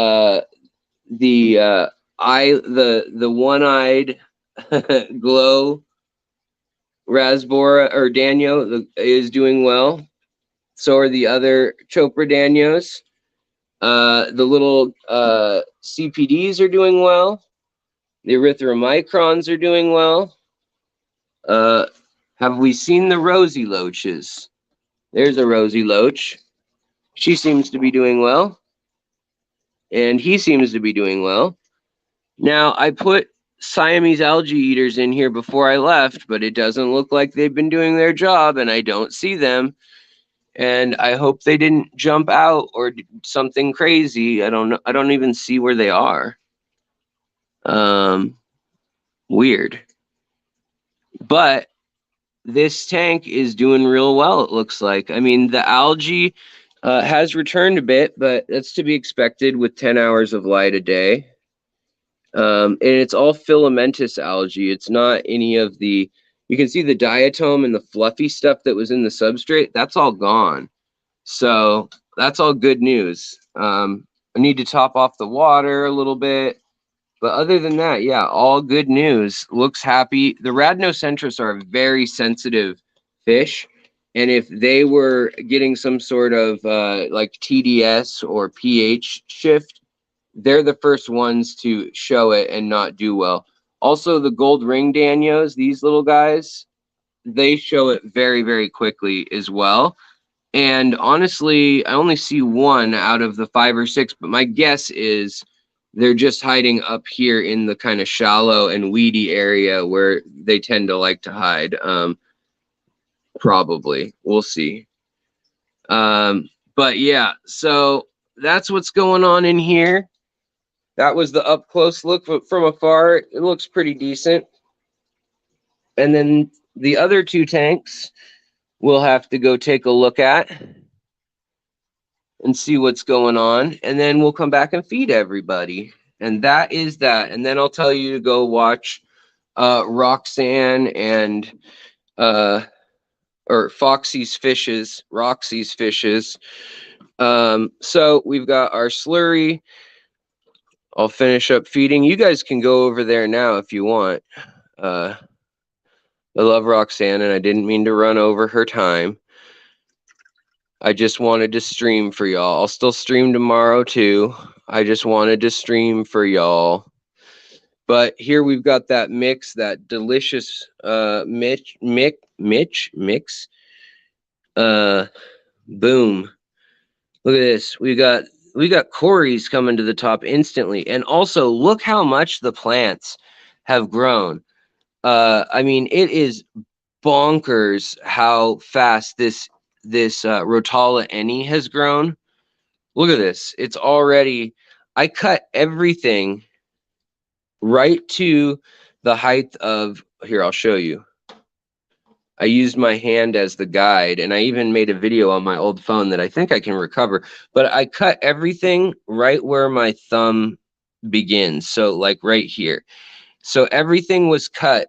one-eyed glow rasbora or danio is doing well. So are the other Chopra danios. The little CPDs are doing well. The erythromicrons are doing well. Have we seen the rosy loaches? There's a rosy loach. She seems to be doing well. And he seems to be doing well. Now, I put Siamese algae eaters in here before I left, but it doesn't look like they've been doing their job, and I don't see them. And I hope they didn't jump out or something crazy. I don't know. I don't even see where they are. Weird. But this tank is doing real well, it looks like. I mean, the algae has returned a bit, but that's to be expected with 10 hours of light a day. And it's all filamentous algae. It's not any of the, you can see the diatom and the fluffy stuff that was in the substrate. That's all gone. So that's all good news. I need to top off the water a little bit. But other than that, yeah, all good news. Looks happy. The Rhamnocentris are a very sensitive fish. And if they were getting some sort of like TDS or pH shift, they're the first ones to show it and not do well. Also, the gold ring danios, these little guys, they show it very, very quickly as well. And honestly, I only see one out of the 5 or 6, but my guess is they're just hiding up here in the kind of shallow and weedy area where they tend to like to hide. Probably. We'll see. But yeah, so that's what's going on in here. That was the up close look, but from afar, it looks pretty decent. And then the other 2 tanks we'll have to go take a look at and see what's going on. And then we'll come back and feed everybody. And that is that. And then I'll tell you to go watch Roxanne and or Roxy's Fishes. So we've got our slurry. I'll finish up feeding. You guys can go over there now if you want. I love Roxanne, and I didn't mean to run over her time. I just wanted to stream for y'all. I'll still stream tomorrow too. I just wanted to stream for y'all. But here we've got that mix, that delicious mix. Boom. Look at this. We got Corey's coming to the top instantly. And also look how much the plants have grown. I mean, it is bonkers how fast this Rotala Any has grown. Look at this. It's already, I cut everything right to the height of, here, I'll show you. I used my hand as the guide, and I even made a video on my old phone that I think I can recover. But I cut everything right where my thumb begins. So like right here. So everything was cut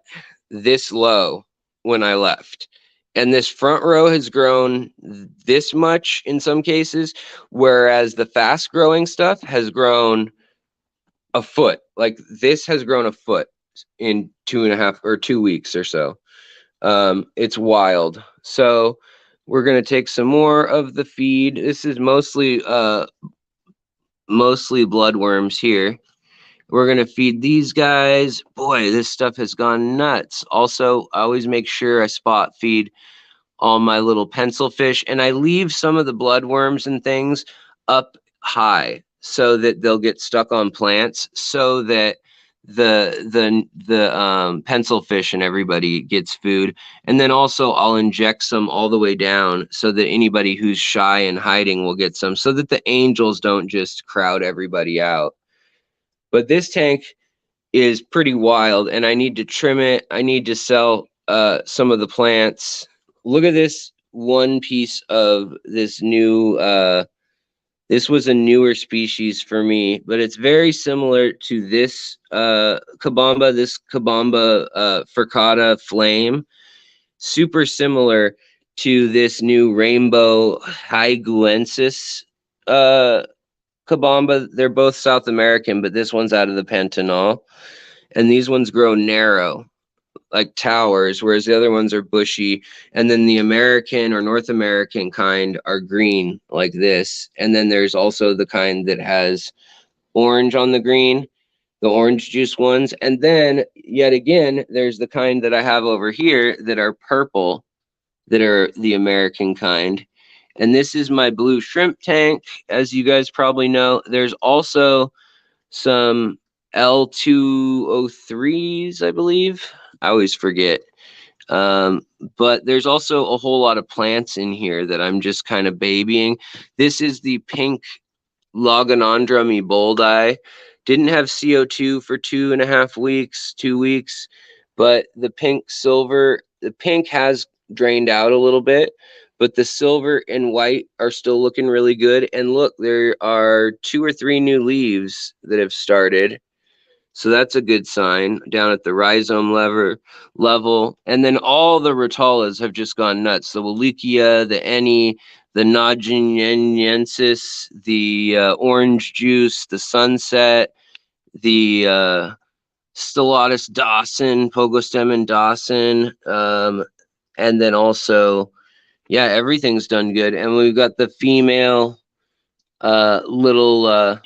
this low when I left. And this front row has grown this much in some cases, whereas the fast growing stuff has grown a foot. Like this has grown a foot in 2.5 or 2 weeks or so. It's wild. So we're going to take some more of the feed. This is mostly bloodworms here. We're going to feed these guys. Boy, this stuff has gone nuts. Also, I always make sure I spot feed all my little pencil fish, and I leave some of the bloodworms and things up high so that they'll get stuck on plants, so that the pencil fish and everybody gets food. And then also I'll inject some all the way down so that anybody who's shy and hiding will get some, so that the angels don't just crowd everybody out. But this tank is pretty wild, and I need to trim it. I need to sell some of the plants. Look at this one piece of this new, this was a newer species for me, but it's very similar to this Kabamba, Furcata Flame. Super similar to this new Rainbow Haiguensis Kabamba. They're both South American, but this one's out of the Pantanal. And these ones grow narrow, like towers, whereas the other ones are bushy. And then the American or North American kind are green, like this. And then there's also the kind that has orange on the green, the orange juice ones. And then, yet again, there's the kind that I have over here that are purple, that are the American kind. And this is my blue shrimp tank, as you guys probably know. There's also some L203s, I believe. I always forget. But there's also a whole lot of plants in here that I'm just kind of babying. This is the pink Logonandrum eboldi. Didn't have CO2 for 2.5 weeks, 2 weeks, but the pink has drained out a little bit, but the silver and white are still looking really good. And look, there are 2 or 3 new leaves that have started. So that's a good sign down at the rhizome level. And then all the Rotalas have just gone nuts. The Wallachia, the Any, the Nodgenensis, the Orange Juice, the Sunset, the Stellatus Dawson, Pogostemon Dawson. And then also, yeah, everything's done good. And we've got the female little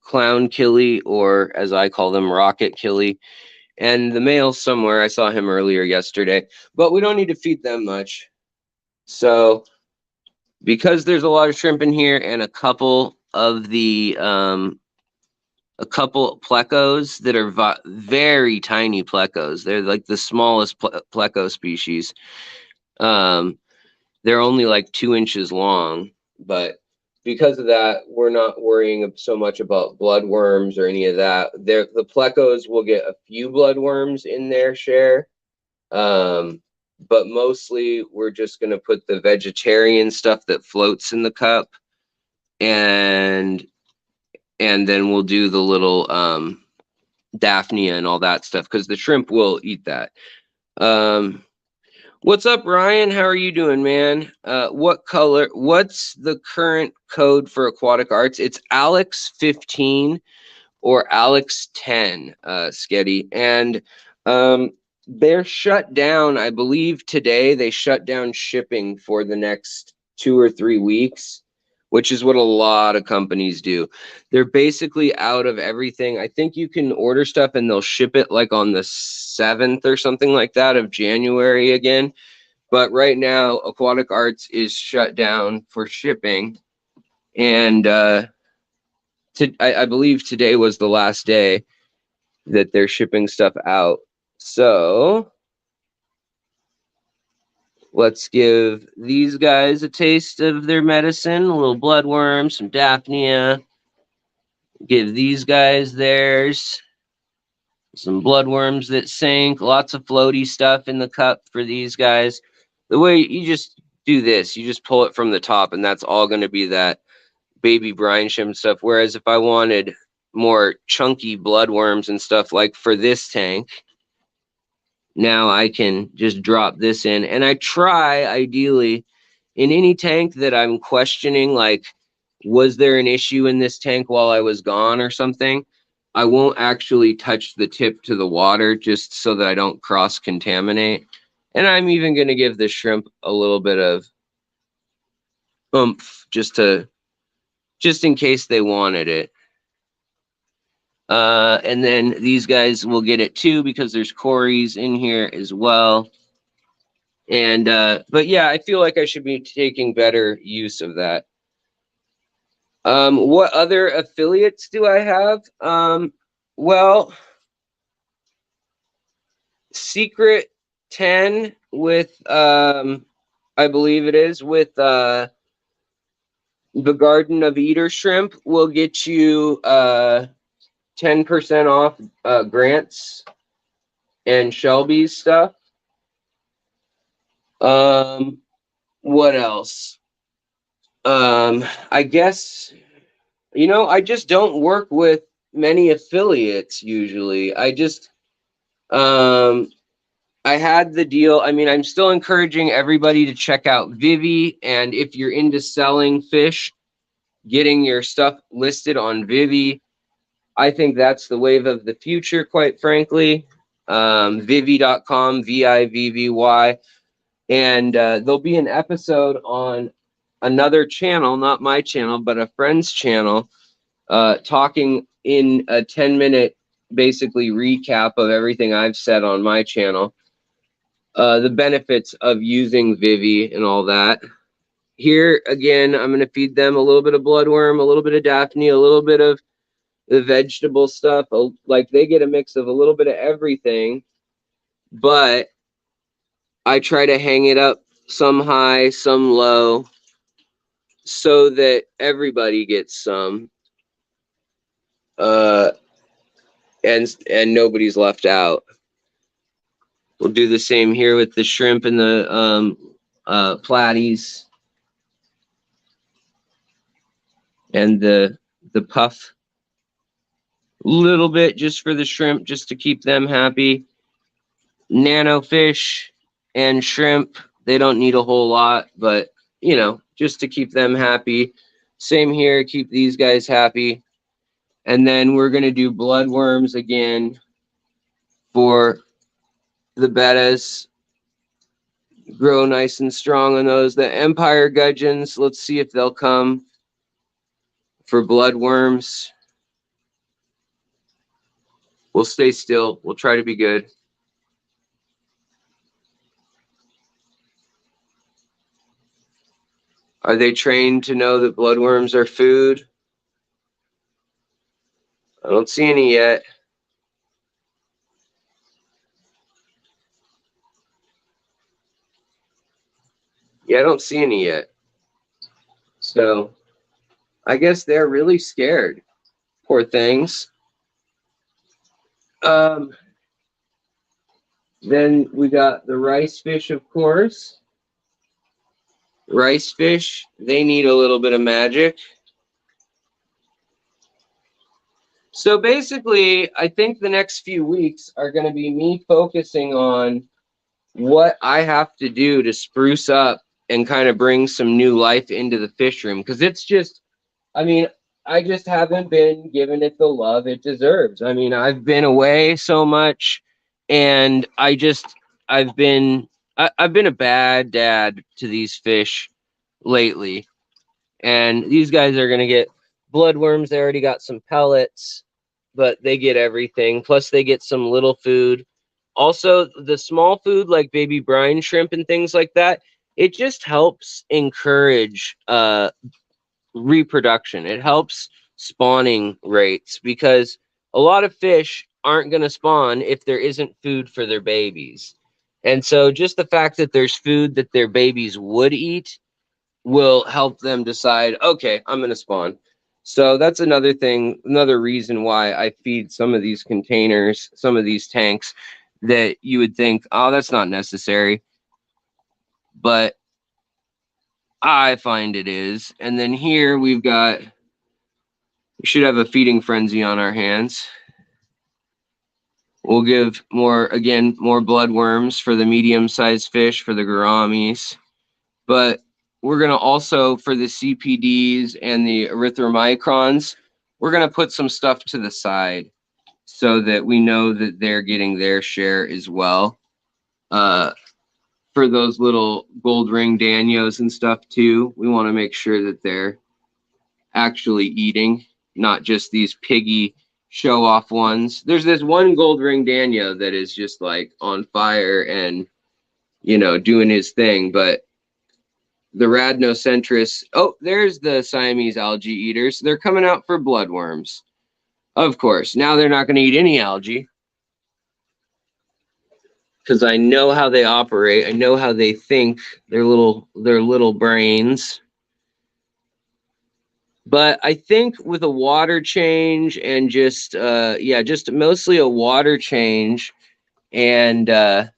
clown killie, or as I call them, rocket killie, and the male somewhere. I saw him earlier yesterday, but we don't need to feed them much. So because there's a lot of shrimp in here and a couple of the a couple plecos that are very tiny plecos. They're like the smallest pleco species. They're only like 2 inches long, but because of that, we're not worrying so much about bloodworms or any of that. The plecos will get a few bloodworms in their share, but mostly we're just going to put the vegetarian stuff that floats in the cup, and then we'll do the little Daphnia and all that stuff because the shrimp will eat that. What's up, Ryan? How are you doing, man? What's the current code for Aquatic Arts? It's Alex15 or Alex10, Sketty. And they're shut down, I believe today. They shut down shipping for the next 2 or 3 weeks, which is what a lot of companies do. They're basically out of everything. I think you can order stuff and they'll ship it like on the 7th or something like that of January again. But right now, Aquatic Arts is shut down for shipping. And I believe today was the last day that they're shipping stuff out. So let's give these guys a taste of their medicine. A little bloodworm, some Daphnia. Give these guys theirs. Some bloodworms that sink. Lots of floaty stuff in the cup for these guys. The way you just do this, you just pull it from the top, and that's all going to be that baby brine shrimp stuff. Whereas if I wanted more chunky bloodworms and stuff like for this tank, now I can just drop this in. And I try, ideally, in any tank that I'm questioning, like, was there an issue in this tank while I was gone or something? I won't actually touch the tip to the water just so that I don't cross-contaminate. And I'm even going to give the shrimp a little bit of oomph just in case they wanted it. And then these guys will get it too because there's Corys in here as well. And but yeah, I feel like I should be taking better use of that. What other affiliates do I have? Well, Secret 10 with I believe it is with the Garden of Eater shrimp will get you 10% off Grant's and Shelby's stuff. What else? I guess, I just don't work with many affiliates usually. I had the deal. I mean, I'm still encouraging everybody to check out Vivi, and if you're into selling fish, getting your stuff listed on Vivi, I think that's the wave of the future, quite frankly. Vivi.com, Vivvy. And there'll be an episode on another channel, not my channel, but a friend's channel, talking in a 10-minute, basically, recap of everything I've said on my channel. The benefits of using Vivi and all that. Here, again, I'm going to feed them a little bit of bloodworm, a little bit of Daphne, a little bit of the vegetable stuff. Like, they get a mix of a little bit of everything, but I try to hang it up some high, some low, so that everybody gets some, and nobody's left out. We'll do the same here with the shrimp and the platies and the puff. A little bit just for the shrimp, just to keep them happy. Nano fish and shrimp, they don't need a whole lot, but just to keep them happy. Same here, keep these guys happy. And then we're going to do bloodworms again for the bettas. Grow nice and strong on those. The Empire gudgeons, let's see if they'll come for bloodworms. We'll stay still. We'll try to be good. Are they trained to know that bloodworms are food? I don't see any yet. Yeah, I don't see any yet. So I guess they're really scared. Poor things. Then we got the rice fish, of course. Rice fish, they need a little bit of magic. So basically, I think the next few weeks are going to be me focusing on what I have to do to spruce up and kind of bring some new life into the fish room. Because it's just, I mean, I just haven't been giving it the love it deserves. I mean, I've been away so much, and I've been, I've been a bad dad to these fish lately. And these guys are going to get bloodworms. They already got some pellets, but they get everything. Plus, they get some little food. Also, the small food like baby brine shrimp and things like that, it just helps encourage reproduction. It helps spawning rates because a lot of fish aren't going to spawn if there isn't food for their babies. And so just the fact that there's food that their babies would eat will help them decide, okay, I'm going to spawn. So that's another thing, another reason why I feed some of these containers, some of these tanks that you would think, oh, that's not necessary. But I find it is. And then here we've got, we should have a feeding frenzy on our hands. We'll give more, again, more bloodworms for the medium-sized fish, for the gouramis. But we're going to also, for the CPDs and the erythromicrons, we're going to put some stuff to the side so that we know that they're getting their share as well. For those little gold ring danios and stuff too, we want to make sure that they're actually eating, not just these piggy show off ones. There's this one gold ring danio that is just like on fire and, you know, doing his thing, but the Rhamnocentris, oh, there's the Siamese algae eaters. They're coming out for bloodworms. Of course. Now they're not going to eat any algae because I know how they operate. I know how they think. Their little brains. But I think with a water change and just just mostly a water change and a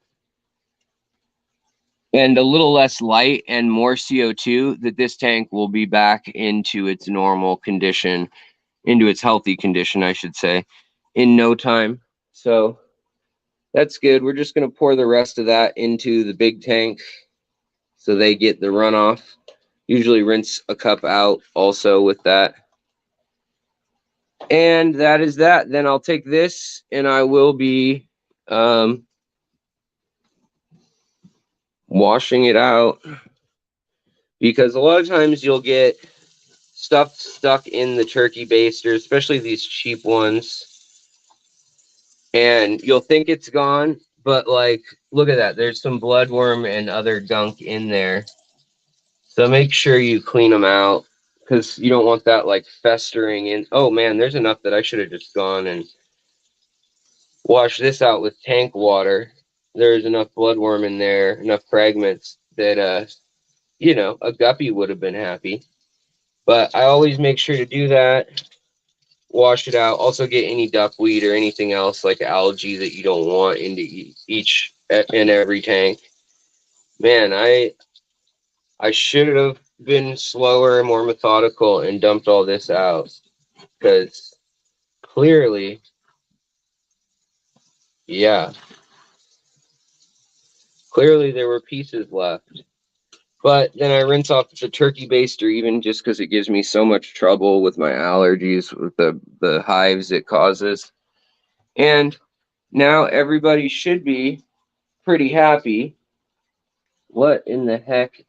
little less light and more CO2, that this tank will be back into its normal condition, into its healthy condition, I should say, in no time. So that's good. We're just going to pour the rest of that into the big tank so they get the runoff. Usually rinse a cup out also with that. And that is that. Then I'll take this and I will be washing it out, because a lot of times you'll get stuff stuck in the turkey baster, especially these cheap ones, and you'll think it's gone, but like, look at that, there's some bloodworm and other gunk in there. So make sure you clean them out, because you don't want that like festering in. Oh man, there's enough that I should have just gone and washed this out with tank water. There's enough bloodworm in there, enough fragments that you know, a guppy would have been happy. But I always make sure to do that. Wash it out. Also get any duckweed or anything else like algae that you don't want into each and every tank. Man, I should have been slower and more methodical and dumped all this out, because clearly, yeah, clearly there were pieces left. But then I rinse off the turkey baster, even just because it gives me so much trouble with my allergies, with the hives it causes. And now everybody should be pretty happy. What in the heck?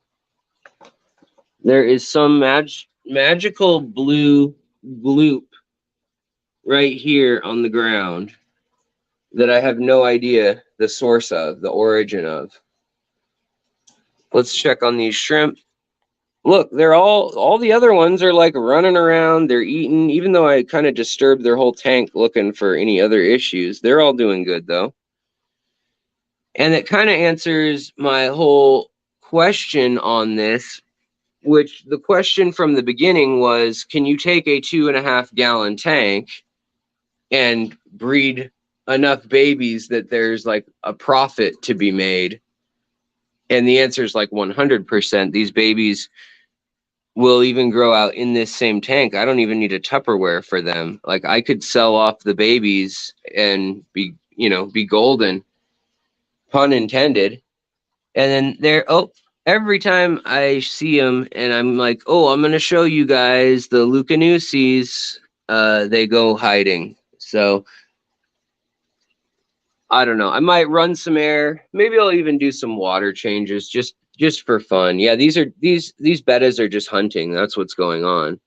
There is some magical blue gloop right here on the ground that I have no idea the source of, the origin of. Let's check on these shrimp. Look, they're all the other ones are like running around, they're eating, even though I kind of disturbed their whole tank looking for any other issues. They're all doing good though. And it kind of answers my whole question on this, which the question from the beginning was, can you take a 2.5 gallon tank and breed enough babies that there's like a profit to be made? And the answer is like 100%. These babies will even grow out in this same tank. I don't even need a Tupperware for them. Like I could sell off the babies and be, be golden, pun intended. And then every time I see them and I'm like, oh, I'm going to show you guys the Lucanusis, they go hiding. So I don't know. I might run some air. Maybe I'll even do some water changes just for fun. Yeah, these bettas are just hunting. That's what's going on.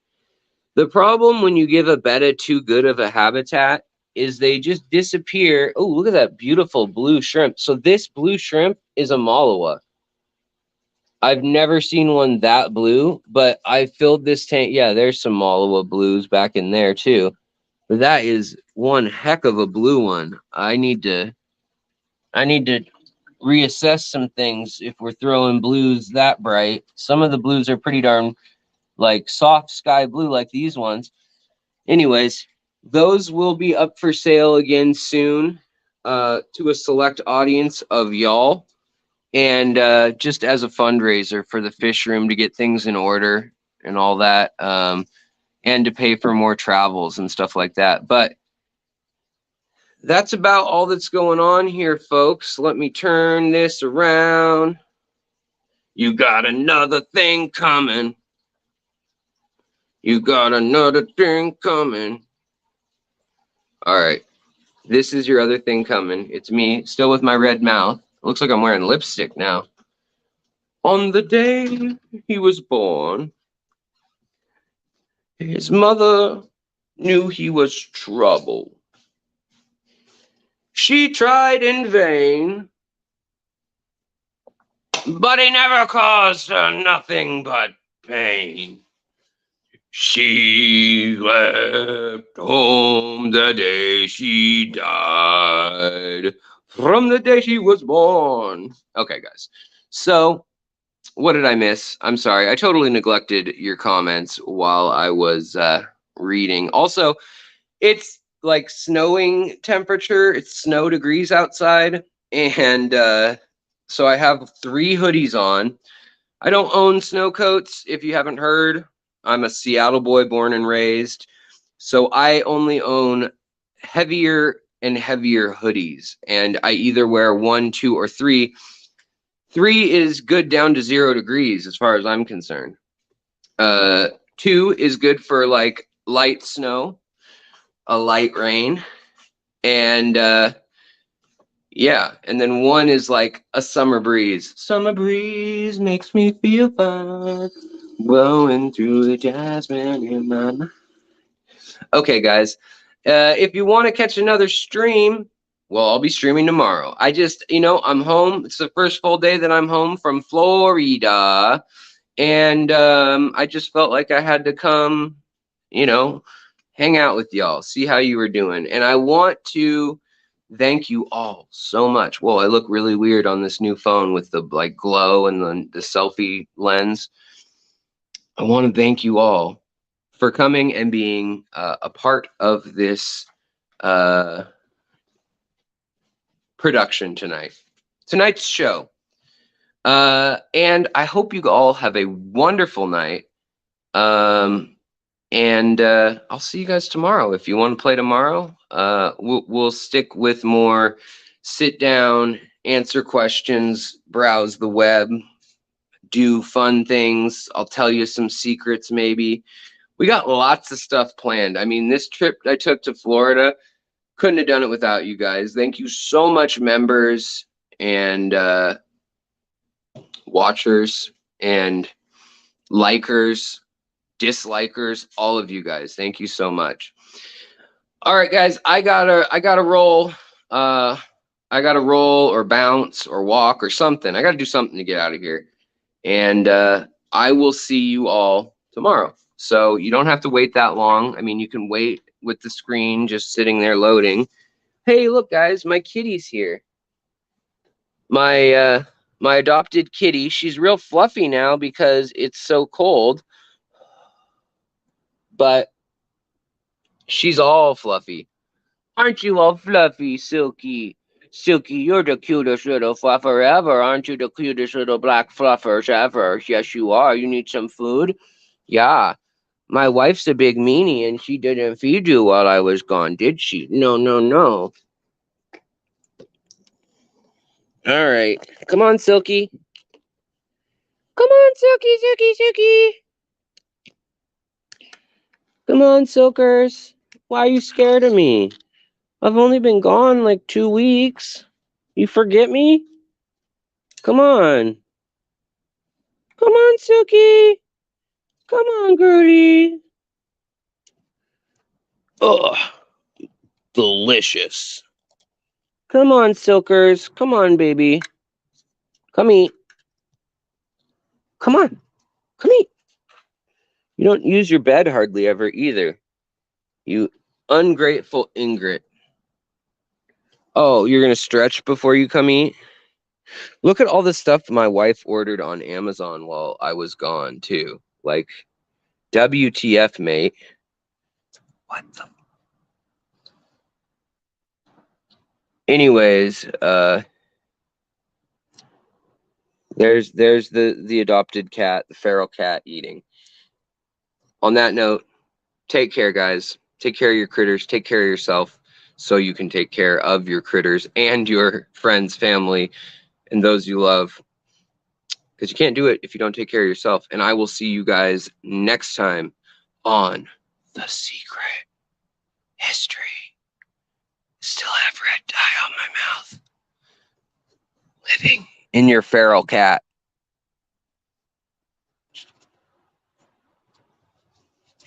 The problem when you give a betta too good of a habitat is they just disappear. Oh, look at that beautiful blue shrimp. So this blue shrimp is a Malawa. I've never seen one that blue, but I filled this tank. Yeah, there's some Malawa blues back in there too. But that is one heck of a blue one. I need to reassess some things if we're throwing blues that bright. Some of the blues are pretty darn like soft sky blue like these ones. Anyways, those will be up for sale again soon to a select audience of y'all. And just as a fundraiser for the fish room to get things in order and all that, and to pay for more travels and stuff like that. But that's about all that's going on here, folks. Let me turn this around. You got another thing coming. You got another thing coming. All right. This is your other thing coming. It's me, still with my red mouth. Looks like I'm wearing lipstick now. On the day he was born, his mother knew he was trouble. She tried in vain, but he never caused her nothing but pain. She left home the day she died, from the day she was born. Okay, guys. So, what did I miss? I'm sorry. I totally neglected your comments while I was reading. Also, it's like snowing temperature. It's snow degrees outside. And so I have 3 hoodies on. I don't own snow coats, if you haven't heard. I'm a Seattle boy born and raised. So I only own heavier and heavier hoodies. And I either wear 1, 2, or 3. 3 is good down to 0 degrees as far as I'm concerned. 2 is good for like light snow, a light rain. And yeah, and then 1 is like a summer breeze. Summer breeze makes me feel fine, blowing through the jasmine in my mind. Okay, guys, if you want to catch another stream, well, I'll be streaming tomorrow. I just, I'm home. It's the first full day that I'm home from Florida. And I just felt like I had to come, hang out with y'all, see how you were doing. And I want to thank you all so much. Whoa, I look really weird on this new phone with the like glow and the selfie lens. I want to thank you all for coming and being a part of this production tonight's show. And I hope you all have a wonderful night. And I'll see you guys tomorrow. If you want to play tomorrow, we'll stick with more sit down, answer questions, browse the web, do fun things. I'll tell you some secrets maybe. We got lots of stuff planned. I mean, this trip I took to Florida, couldn't have done it without you guys. Thank you so much, members and watchers and likers, dislikers, all of you guys. Thank you so much. All right, guys, I gotta roll. I gotta roll or bounce or walk or something. I gotta do something to get out of here. And I will see you all tomorrow. So you don't have to wait that long. I mean, you can wait with the screen just sitting there loading. Hey, look, guys, my kitty's here. My adopted kitty. She's real fluffy now because it's so cold. But she's all fluffy. Aren't you all fluffy, Silky? Silky, you're the cutest little fluffer ever. Aren't you the cutest little black fluffers ever? Yes, you are. You need some food? Yeah. My wife's a big meanie, and she didn't feed you while I was gone, did she? No, no, no. All right. Come on, Silky. Come on, Silky, Silky, Silky. Come on, Silkers. Why are you scared of me? I've only been gone like 2 weeks. You forget me? Come on. Come on, Silky. Come on, Gertie. Ugh. Delicious. Come on, Silkers. Come on, baby. Come eat. Come on. Come eat. You don't use your bed hardly ever either. You ungrateful ingrat. Oh, you're going to stretch before you come eat? Look at all the stuff my wife ordered on Amazon while I was gone, too. Like, WTF, mate. What the? Anyways, there's the adopted cat, the feral cat eating. On that note, take care, guys. Take care of your critters. Take care of yourself so you can take care of your critters and your friends, family, and those you love. Because you can't do it if you don't take care of yourself. And I will see you guys next time on The Secret History. Still have red dye on my mouth. Living in your feral cat.